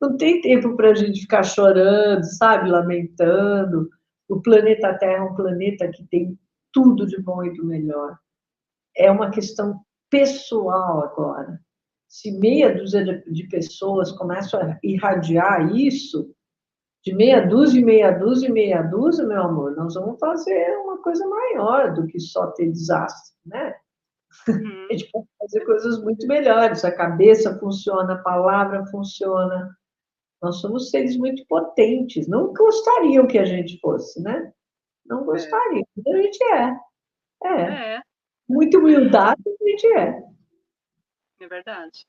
não tem tempo para a gente ficar chorando, sabe, lamentando. O planeta Terra é um planeta que tem tudo de bom e do melhor. É uma questão pessoal agora. Se meia dúzia de pessoas começam a irradiar isso, de meia dúzia, meia dúzia, meia dúzia, meu amor, nós vamos fazer uma coisa maior do que só ter desastre, né? A Uhum. gente pode fazer coisas muito melhores. A cabeça funciona, a palavra funciona. Nós somos seres muito potentes. Não gostariam que a gente fosse, né? Não É. gostariam. A gente é. É. É. Muita humildade a gente é. É verdade.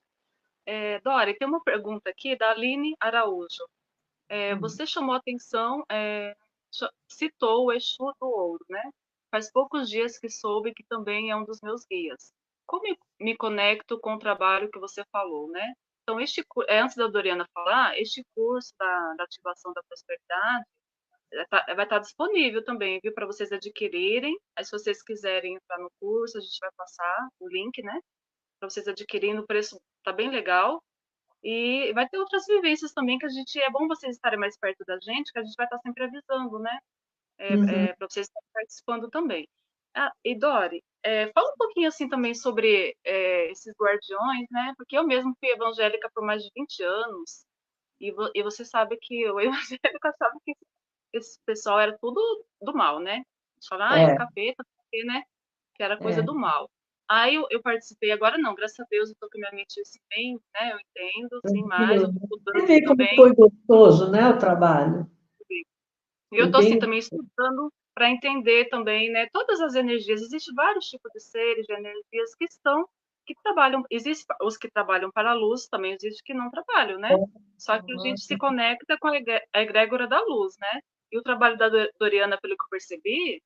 Dori, tem uma pergunta aqui da Aline Araújo. Você chamou atenção, citou o Exu do Ouro, né? Faz poucos dias que soube que também é um dos meus guias. Como me conecto com o trabalho que você falou, né? Então, antes da Doriana falar, este curso da ativação da prosperidade vai estar disponível também, viu, para vocês adquirirem. Aí, se vocês quiserem entrar no curso, a gente vai passar o link, né? Para vocês adquirirem, o preço tá bem legal. E vai ter outras vivências também que é bom vocês estarem mais perto da gente, que a gente vai estar sempre avisando, né? Uhum. Para vocês estarem participando também. E Dori, fala um pouquinho assim também sobre esses guardiões, né? Porque eu mesmo fui evangélica por mais de 20 anos, e você sabe que o evangélico achava que esse pessoal era tudo do mal, né? Falar, é o É, capeta, porque, né? Que era coisa é. do mal. Aí eu participei, agora não, graças a Deus eu tô com minha mente assim, bem, né? Eu entendo, sim, mais, eu Tranquilo. tô Você estudando vê como também. foi gostoso, né, o trabalho? E eu Foi estou assim bem. também estudando para entender também, né, todas as energias. Existem vários tipos de seres, de energias que trabalham. Existem os que trabalham para a luz, também existe que não trabalham, né? Só que a gente se conecta com a egrégora da luz, né? E o trabalho da Doriana, pelo que eu percebi,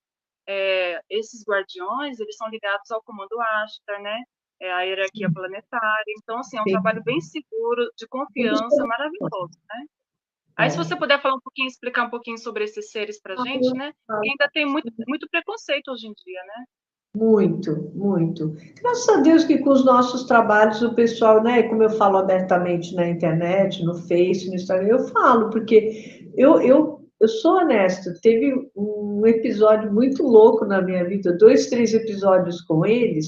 esses guardiões, eles são ligados ao comando Ashtar, né? É a hierarquia planetária. Então, assim, é um Sim. trabalho bem seguro, de confiança, maravilhoso. Aí, se você É. puder falar um pouquinho, explicar um pouquinho sobre esses seres para a gente, né? Porque ainda tem muito, muito preconceito hoje em dia, né? Muito, muito. Graças a Deus que com os nossos trabalhos o pessoal, né, como eu falo abertamente na internet, no Face, no Instagram, eu falo, porque eu sou honesta, teve um episódio muito louco na minha vida, 2, 3 episódios com eles,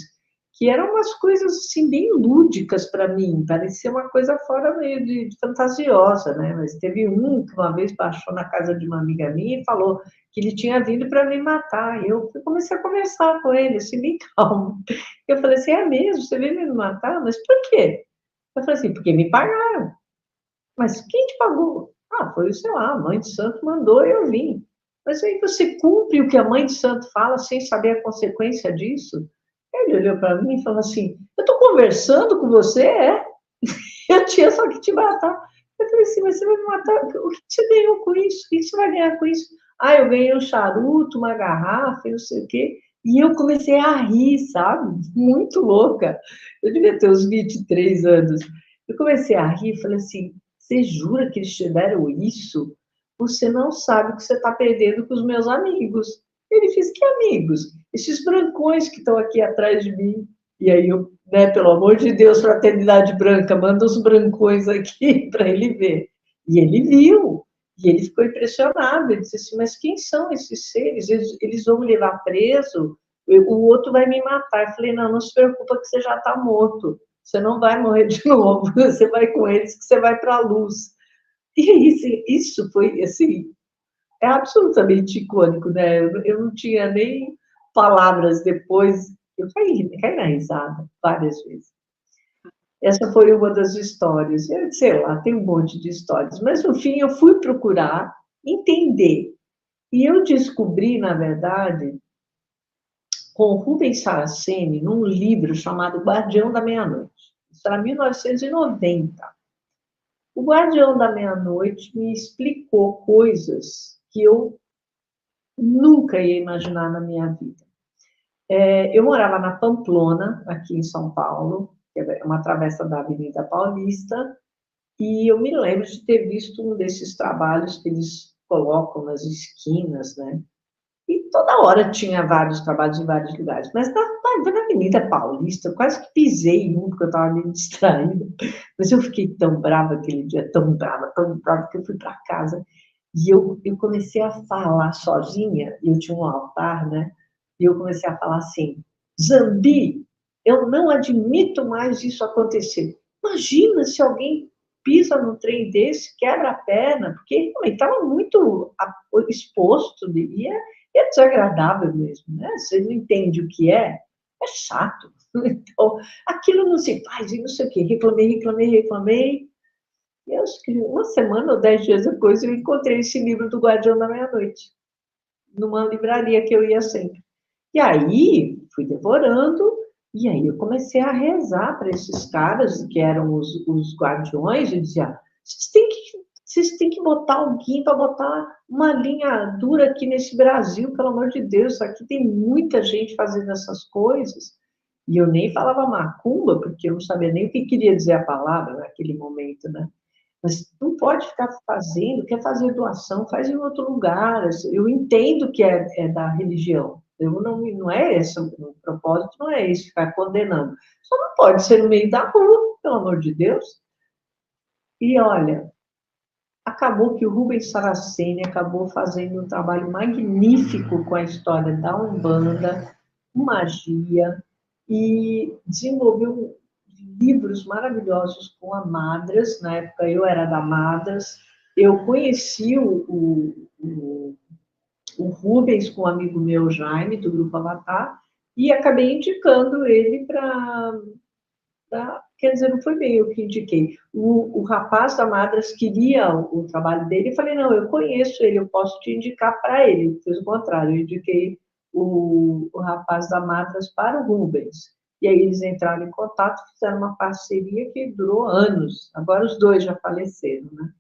que eram umas coisas assim bem lúdicas para mim, parecia uma coisa fora meio de fantasiosa, né? Mas teve um que uma vez baixou na casa de uma amiga minha e falou que ele tinha vindo para me matar. E eu comecei a conversar com ele, assim, bem calmo. Eu falei assim, é mesmo? Você veio me matar? Mas por quê? Eu falei assim, porque me pagaram. Mas quem te pagou? Ah, foi, sei lá, a mãe de santo mandou e eu vim. Mas aí você cumpre o que a mãe de santo fala sem saber a consequência disso? Ele olhou para mim e falou assim, eu estou conversando com você, é? Eu tinha só que te matar. Eu falei assim, mas você vai me matar? O que você ganhou com isso? O que você vai ganhar com isso? Ah, eu ganhei um charuto, uma garrafa, não sei o quê. E eu comecei a rir, sabe? Muito louca. Eu devia ter uns 23 anos. Eu comecei a rir e falei assim, você jura que eles te deram isso? Você não sabe o que você está perdendo com os meus amigos. Ele fez, que amigos? Esses brancões que estão aqui atrás de mim. E aí eu, né, pelo amor de Deus, fraternidade branca, manda os brancões aqui para ele ver. E ele viu, e ele ficou impressionado. Ele disse assim: mas quem são esses seres? Eles vão me levar preso? O outro vai me matar. Eu falei: não, não se preocupa que você já está morto. Você não vai morrer de novo. Você vai com eles, que você vai para a luz. E isso foi assim, é absolutamente icônico, né? Eu não tinha nem palavras depois. Eu caí na risada várias vezes. Essa foi uma das histórias. Eu, sei lá, tem um monte de histórias. Mas, no fim, eu fui procurar entender. E eu descobri, na verdade, com Rubens Saraceni, num livro chamado Guardião da Meia-Noite. Isso era 1990. O Guardião da Meia-Noite me explicou coisas que eu nunca ia imaginar na minha vida. Eu morava na Pamplona, aqui em São Paulo, que é uma travessa da Avenida Paulista, e eu me lembro de ter visto um desses trabalhos que eles colocam nas esquinas, né? E toda hora tinha vários trabalhos em vários lugares. Mas na Avenida Paulista, eu quase que pisei em um, porque eu estava meio distraída. Mas eu fiquei tão brava aquele dia, tão brava, que eu fui para casa. E eu comecei a falar sozinha, e eu tinha um altar, né? E eu comecei a falar assim: Zambi, eu não admito mais isso acontecer. Imagina se alguém pisa no trem desse, quebra a perna, porque ele estava muito exposto, e é desagradável mesmo, né? Você não entende o que é chato. Então, aquilo não se faz, e não sei o quê. Reclamei. E acho que uma semana ou 10 dias depois eu encontrei esse livro do Guardião da Meia-Noite, numa livraria que eu ia sempre. E aí fui devorando, e aí eu comecei a rezar para esses caras que eram os guardiões, e dizia, vocês têm que botar alguém para botar uma linha dura aqui nesse Brasil, pelo amor de Deus, aqui tem muita gente fazendo essas coisas. E eu nem falava macumba, porque eu não sabia nem o que queria dizer a palavra naquele momento, né? Mas não pode ficar fazendo, quer fazer doação, faz em outro lugar. Eu entendo que é da religião. Eu não é esse, o propósito não é esse, ficar condenando. Só não pode ser no meio da rua, pelo amor de Deus. E olha, acabou que o Rubens Saraceni acabou fazendo um trabalho magnífico com a história da Umbanda, magia, e desenvolveu livros maravilhosos com a Madras. Na época eu era da Madras. Eu conheci o Rubens com um amigo meu, Jaime, do Grupo Avatar, e acabei indicando ele para. Quer dizer, não foi bem eu que indiquei. O rapaz da Madras queria o trabalho dele, e falei, não, eu conheço ele, eu posso te indicar para ele. Eu fiz o contrário, eu indiquei o rapaz da Madras para o Rubens. E aí eles entraram em contato, fizeram uma parceria que durou anos. Agora os dois já faleceram, né?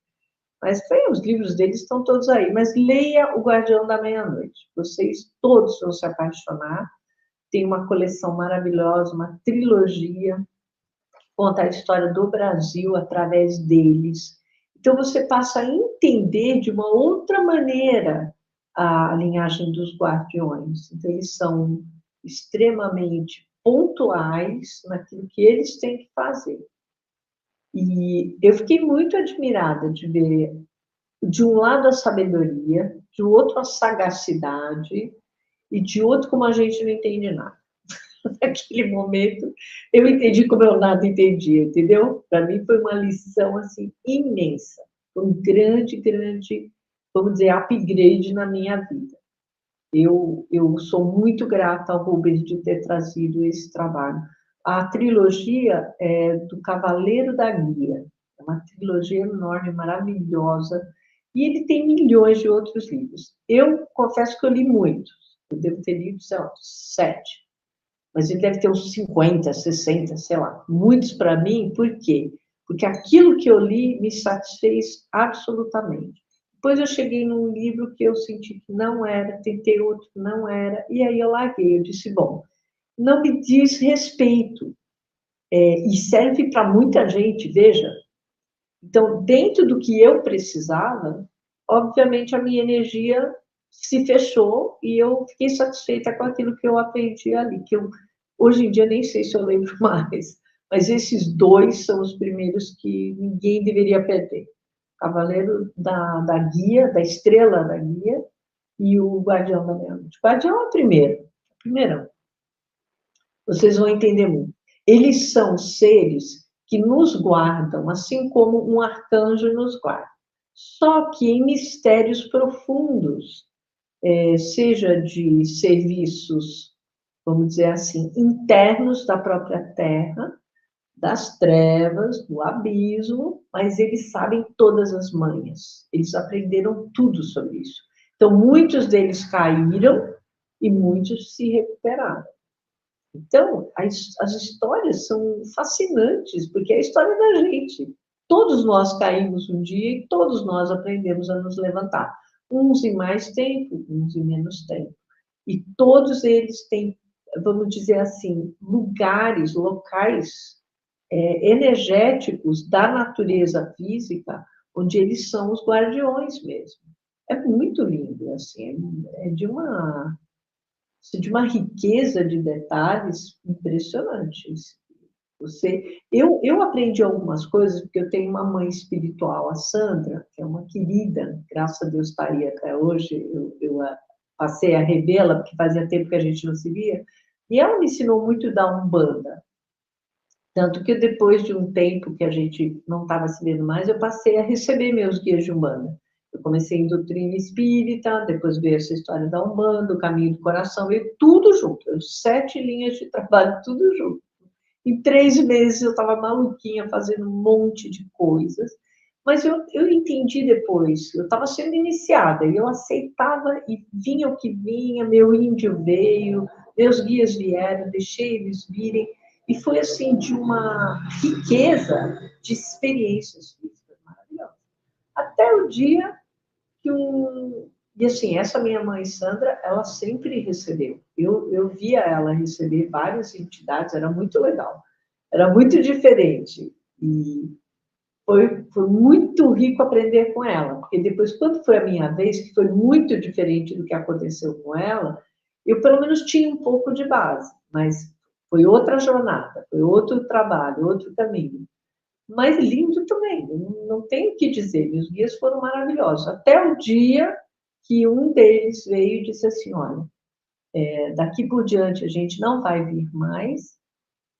Mas os livros deles estão todos aí. Mas leia O Guardião da Meia-Noite. Vocês todos vão se apaixonar. Tem uma coleção maravilhosa, uma trilogia, conta a história do Brasil através deles. Então você passa a entender de uma outra maneira a linhagem dos guardiões. Então eles são extremamente pontuais naquilo que eles têm que fazer. E eu fiquei muito admirada de ver, de um lado, a sabedoria, de outro, a sagacidade, e de outro, como a gente não entende nada. Naquele momento, eu entendi como eu nada entendia, entendeu? Para mim foi uma lição, assim, imensa. Foi um grande, grande, vamos dizer, upgrade na minha vida. Eu sou muito grata ao Rubens de ter trazido esse trabalho. A trilogia é do Cavaleiro da Guia. É uma trilogia enorme, maravilhosa. E ele tem milhões de outros livros. Eu confesso que eu li muitos. Eu devo ter lido, sei lá, 7. Mas ele deve ter uns 50, 60, sei lá. Muitos para mim, por quê? Porque aquilo que eu li me satisfez absolutamente. Depois eu cheguei num livro que eu senti que não era, tentei outro que não era, e aí eu larguei. Eu disse, bom, não me diz respeito. E serve para muita gente, veja. Então, dentro do que eu precisava, obviamente a minha energia se fechou e eu fiquei satisfeita com aquilo que eu aprendi ali, que eu, hoje em dia, nem sei se eu lembro mais, mas esses dois são os primeiros que ninguém deveria perder. Cavaleiro da Guia, da Estrela da Guia, e o Guardião da Meia-Noite. O Guardião é o primeirão. Vocês vão entender muito. Eles são seres que nos guardam, assim como um arcanjo nos guarda. Só que em mistérios profundos, seja de serviços, vamos dizer assim, internos da própria Terra, das trevas, do abismo, mas eles sabem todas as manhas. Eles aprenderam tudo sobre isso. Então, muitos deles caíram e muitos se recuperaram. Então, as histórias são fascinantes, porque é a história da gente. Todos nós caímos um dia e todos nós aprendemos a nos levantar. Uns em mais tempo, uns em menos tempo. E todos eles têm, vamos dizer assim, locais energéticos da natureza física, onde eles são os guardiões mesmo. É muito lindo, assim, é de uma riqueza de detalhes impressionantes. Eu aprendi algumas coisas, porque eu tenho uma mãe espiritual, a Sandra, que é uma querida, graças a Deus está aí até hoje, eu passei a revê-la, porque fazia tempo que a gente não se via, e ela me ensinou muito da Umbanda. Tanto que depois de um tempo que a gente não estava se vendo mais, eu passei a receber meus guias de Umbanda. Eu comecei em doutrina espírita, depois veio essa história da Umbanda, o caminho do coração, veio tudo junto, 7 linhas de trabalho, tudo junto. Em 3 meses eu estava maluquinha, fazendo um monte de coisas, mas eu entendi depois, eu estava sendo iniciada, e eu aceitava, e vinha o que vinha, meu índio veio, Meus guias vieram, deixei eles virem, e foi assim, de uma riqueza de experiências físicas maravilhosas. Até o dia que um. E assim, essa minha mãe, Sandra, ela sempre recebeu. Eu via ela receber várias entidades, era muito legal. Era muito diferente. E foi muito rico aprender com ela, porque depois, quando foi a minha vez, que foi muito diferente do que aconteceu com ela, eu pelo menos tinha um pouco de base, mas foi outra jornada, foi outro trabalho, outro caminho. Mas lindo também, não tenho o que dizer, meus guias foram maravilhosos, até o dia que um deles veio e disse assim, olha, daqui por diante a gente não vai vir mais,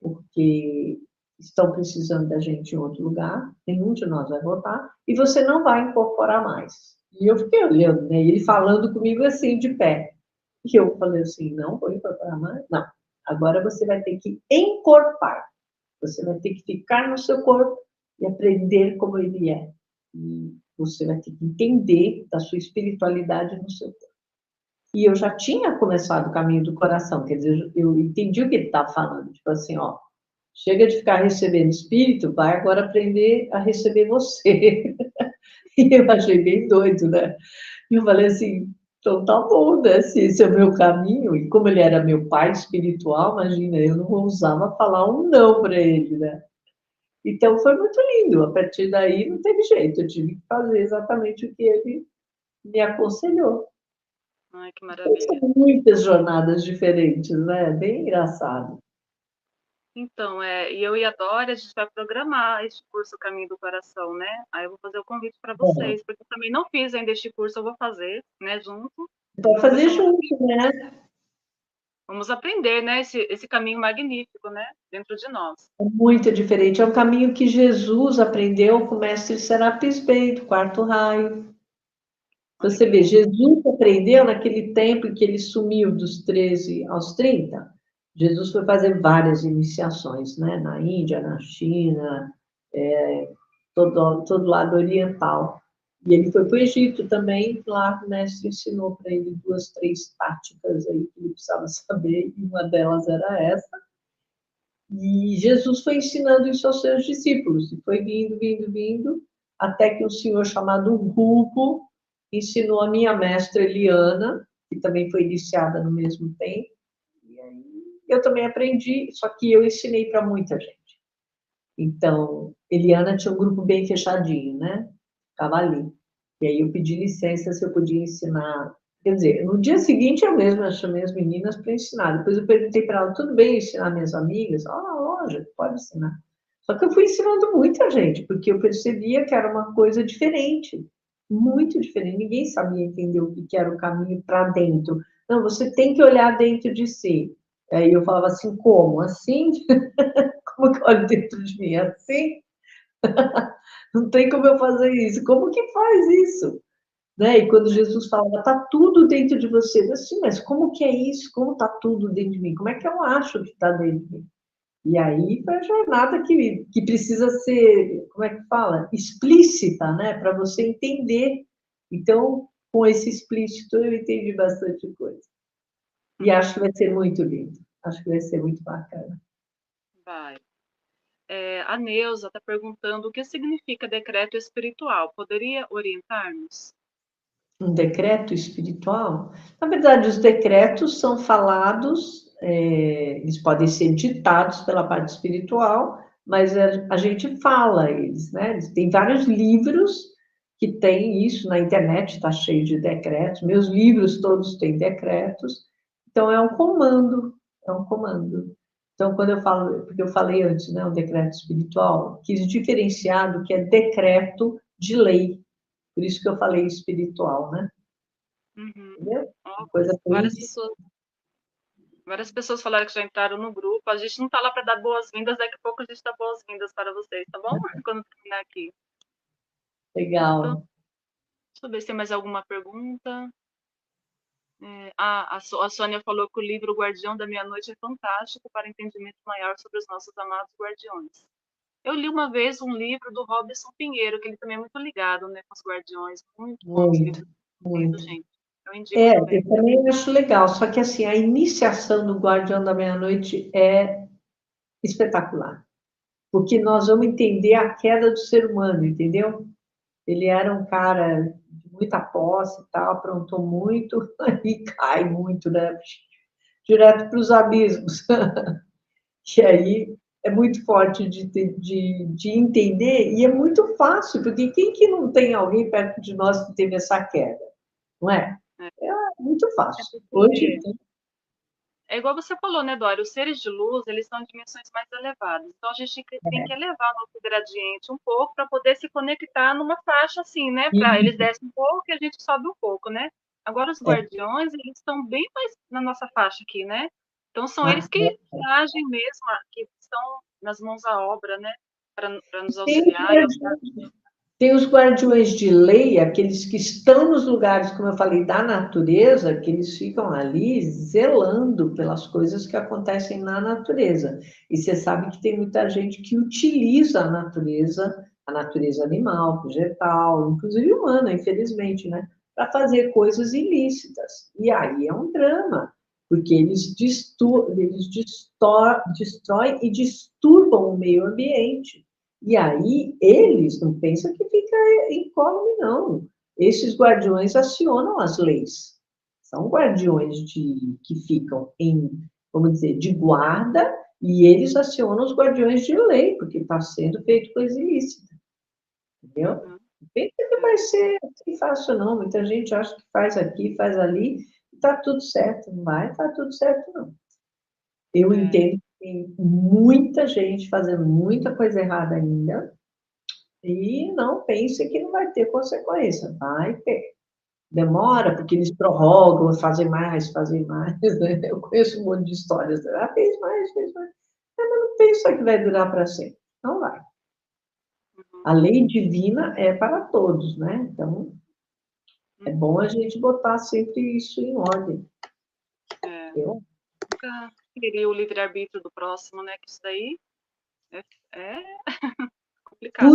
porque estão precisando da gente em outro lugar, nenhum de nós vai voltar, e você não vai incorporar mais. E eu fiquei olhando, né, ele falando comigo assim, de pé. E eu falei assim, não vou incorporar mais? Não. Agora você vai ter que encorpar. Você vai ter que ficar no seu corpo e aprender como ele é. E você vai ter que entender da sua espiritualidade no seu corpo. E eu já tinha começado o caminho do coração, quer dizer, eu entendi o que ele estava falando. Tipo assim, ó, chega de ficar recebendo espírito, vai agora aprender a receber você. E eu achei bem doido, né? E eu falei assim, então tá bom, né? Se esse é o meu caminho, e como ele era meu pai espiritual, imagina, eu não ousava falar um não para ele, né? Então foi muito lindo. A partir daí não teve jeito, eu tive que fazer exatamente o que ele me aconselhou. Ai, que Então, maravilha. são muitas jornadas diferentes, né? Bem engraçado. Então, e eu e a Dória, a gente vai programar este curso Caminho do Coração, né? Aí eu vou fazer o convite para Bom, vocês, porque eu também não fiz ainda este curso, eu vou fazer, né, junto. vai Então vai fazer ser uma... junto, né? Vamos aprender, né, esse caminho magnífico, né, dentro de nós. É muito diferente. É um caminho que Jesus aprendeu com o mestre Serapis Bey, do quarto raio. Olha Você que vê, lindo. Jesus aprendeu naquele tempo em que ele sumiu dos 13 aos 30. Jesus foi fazer várias iniciações, né? Na Índia, na China, todo lado oriental. E ele foi para o Egito também, lá o mestre ensinou para ele duas, três táticas aí que ele precisava saber, e uma delas era essa. E Jesus foi ensinando isso aos seus discípulos, e foi vindo, vindo, vindo, até que um senhor chamado Rupo ensinou a minha mestra Eliana, que também foi iniciada no mesmo tempo, e aí eu também aprendi, só que eu ensinei para muita gente. Então, Eliana tinha um grupo bem fechadinho, né? Ficava ali. E aí eu pedi licença se eu podia ensinar. Quer dizer, no dia seguinte eu mesma chamei as meninas para ensinar. Depois eu perguntei para ela, tudo bem ensinar minhas amigas? Ah, lógico, pode ensinar. Só que eu fui ensinando muita gente, porque eu percebia que era uma coisa diferente, muito diferente. Ninguém sabia entender o que era o caminho para dentro. Não, você tem que olhar dentro de si. Aí eu falava assim, como? Assim? Como que eu olho dentro de mim? Assim? Não tem como eu fazer isso. Como que faz isso? Né? E quando Jesus fala, está tudo dentro de você, eu assim, mas como que é isso? Como está tudo dentro de mim? Como é que eu acho que está dentro de mim? E aí foi a jornada que precisa ser, como é que fala? Explícita, né? Para você entender. Então, com esse explícito, eu entendi bastante coisa. E acho que vai ser muito lindo. Acho que vai ser muito bacana. Vai. A Neuza está perguntando o que significa decreto espiritual. Poderia orientar-nos? Um decreto espiritual? Na verdade, os decretos são falados, eles podem ser ditados pela parte espiritual, mas a gente fala eles, né? Tem vários livros que têm isso, na internet está cheio de decretos, meus livros todos têm decretos, então é um comando, é um comando. Então, quando eu falo, porque eu falei antes, né, um decreto espiritual, quis diferenciar do que é decreto de lei, por isso que eu falei espiritual, né? Uhum. Entendeu? Ó, Uma coisa bem. várias pessoas falaram que já entraram no grupo. A gente não está lá para dar boas-vindas, daqui a pouco a gente dá boas-vindas para vocês, tá bom? Quando terminar aqui. Então, Legal. deixa eu ver se tem mais alguma pergunta. A Sônia falou que o livro Guardião da Meia-Noite é fantástico para entendimento maior sobre os nossos amados guardiões. Eu li uma vez um livro do Robson Pinheiro, que ele também é muito ligado, né, com os guardiões. Muito bom os Muito, livros do Pinheiro, muito. gente. Eu indico Eu também. também acho legal, só que assim, a iniciação do Guardião da Meia-Noite é espetacular, porque nós vamos entender a queda do ser humano, entendeu? Ele era um cara de muita posse e tal, aprontou muito e cai muito, né? Direto para os abismos. Que aí é muito forte de entender e é muito fácil, porque quem que não tem alguém perto de nós que teve essa queda, não é? É, É muito é fácil. Hoje porque é igual você falou, né, Dória? Os seres de luz, eles estão em dimensões mais elevadas. Então, a gente tem que elevar o nosso gradiente um pouco para poder se conectar numa faixa assim, né? Para eles descem um pouco e a gente sobe um pouco, né? Agora, os é, guardiões, eles estão bem mais na nossa faixa aqui, né? Então, são eles é, que agem mesmo, que estão nas mãos à obra, né? Para nos tem auxiliar e auxiliar. Tem os guardiões de lei, aqueles que estão nos lugares, como eu falei, da natureza, que eles ficam ali zelando pelas coisas que acontecem na natureza. E você sabe que tem muita gente que utiliza a natureza animal, vegetal, inclusive humana, infelizmente, né? Para fazer coisas ilícitas. E aí é um drama, porque destroem e disturbam o meio ambiente. E aí, eles não pensam que fica incólume, não. Esses guardiões acionam as leis. São guardiões que ficam vamos dizer, de guarda, e eles acionam os guardiões de lei, porque está sendo feito coisa ilícita. Entendeu? Uhum, Não pensa que vai ser assim fácil, não. Muita gente acha que faz aqui, faz ali, e está tudo certo. Não vai estar tudo certo, não. Eu é, entendo que tem muita gente fazendo muita coisa errada ainda, e não pense que não vai ter consequência. Vai ter. Demora, porque eles prorrogam, fazem mais. Né? Eu conheço um monte de histórias. Ah, fez mais, fez mais. Mas não pensa que vai durar para sempre. Não vai. uhum, A lei divina é para todos, né? Então, é uhum, bom a gente botar sempre isso em ordem. é. Eu, Nunca queria o livre-arbítrio do próximo, né? Que isso daí é complicado.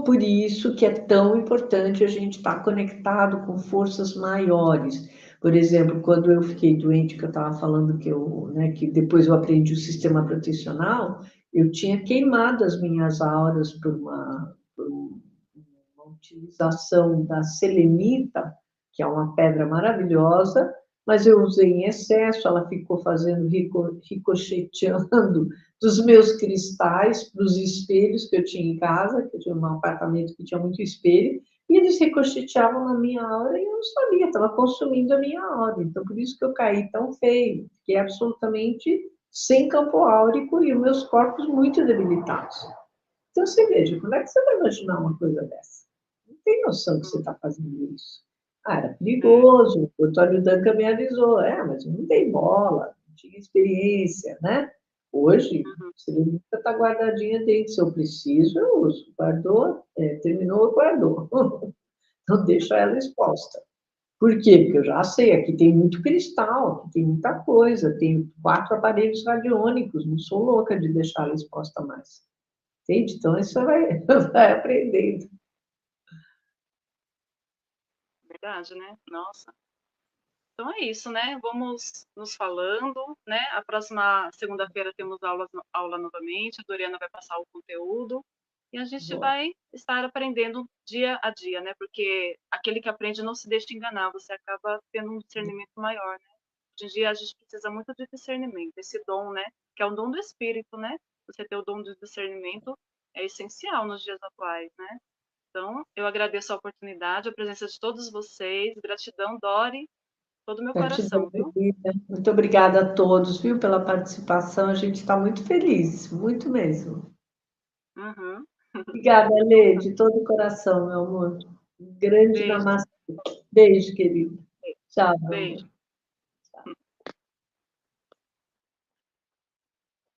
por isso que é tão importante a gente estar conectado com forças maiores. Por exemplo, quando eu fiquei doente, que eu estava falando que depois eu aprendi o sistema protecional, eu tinha queimado as minhas auras por uma utilização da selenita, que é uma pedra maravilhosa, mas eu usei em excesso, ela ficou fazendo ricocheteando dos meus cristais para os espelhos que eu tinha em casa, que eu tinha um apartamento que tinha muito espelho, e eles ricocheteavam na minha aura e eu não sabia, estava consumindo a minha aura. Então, por isso que eu caí tão feio, fiquei absolutamente sem campo áurico e os meus corpos muito debilitados. Então, você veja, como é que você vai imaginar uma coisa dessa? Não tem noção que você está fazendo isso. Ah, era É, perigoso, o Antônio Duncan me avisou, mas eu não dei bola, não tinha experiência, né? Hoje, uhum, você nunca está guardadinha dentro, se eu preciso, eu uso. Guardou, terminou, guardou. Não deixa ela exposta. Por quê? Porque eu já sei, aqui tem muito cristal, aqui tem muita coisa, tem 4 aparelhos radiônicos, não sou louca de deixar ela exposta mais. Entende? Então, isso você vai, vai aprendendo. verdade, né? Nossa. Então é isso, né? Vamos nos falando, né? A próxima segunda-feira temos aula novamente, a Doriana vai passar o conteúdo e a gente Boa. vai estar aprendendo dia a dia, né? Porque aquele que aprende não se deixa enganar, você acaba tendo um discernimento maior, né? Hoje em dia a gente precisa muito de discernimento, esse dom, né? Que é um dom do espírito, né? Você ter o dom do discernimento é essencial nos dias atuais, né? Então, eu agradeço a oportunidade, a presença de todos vocês. Gratidão, Dori, todo o meu Gratidão, coração, viu? querida. Muito obrigada a todos, viu, pela participação. A gente está muito feliz, muito mesmo. Uhum. Obrigada, Então, Lê, de todo o coração, meu amor. Um grande beijo, namastê. Beijo, querido. Tchau, meu amor. beijo.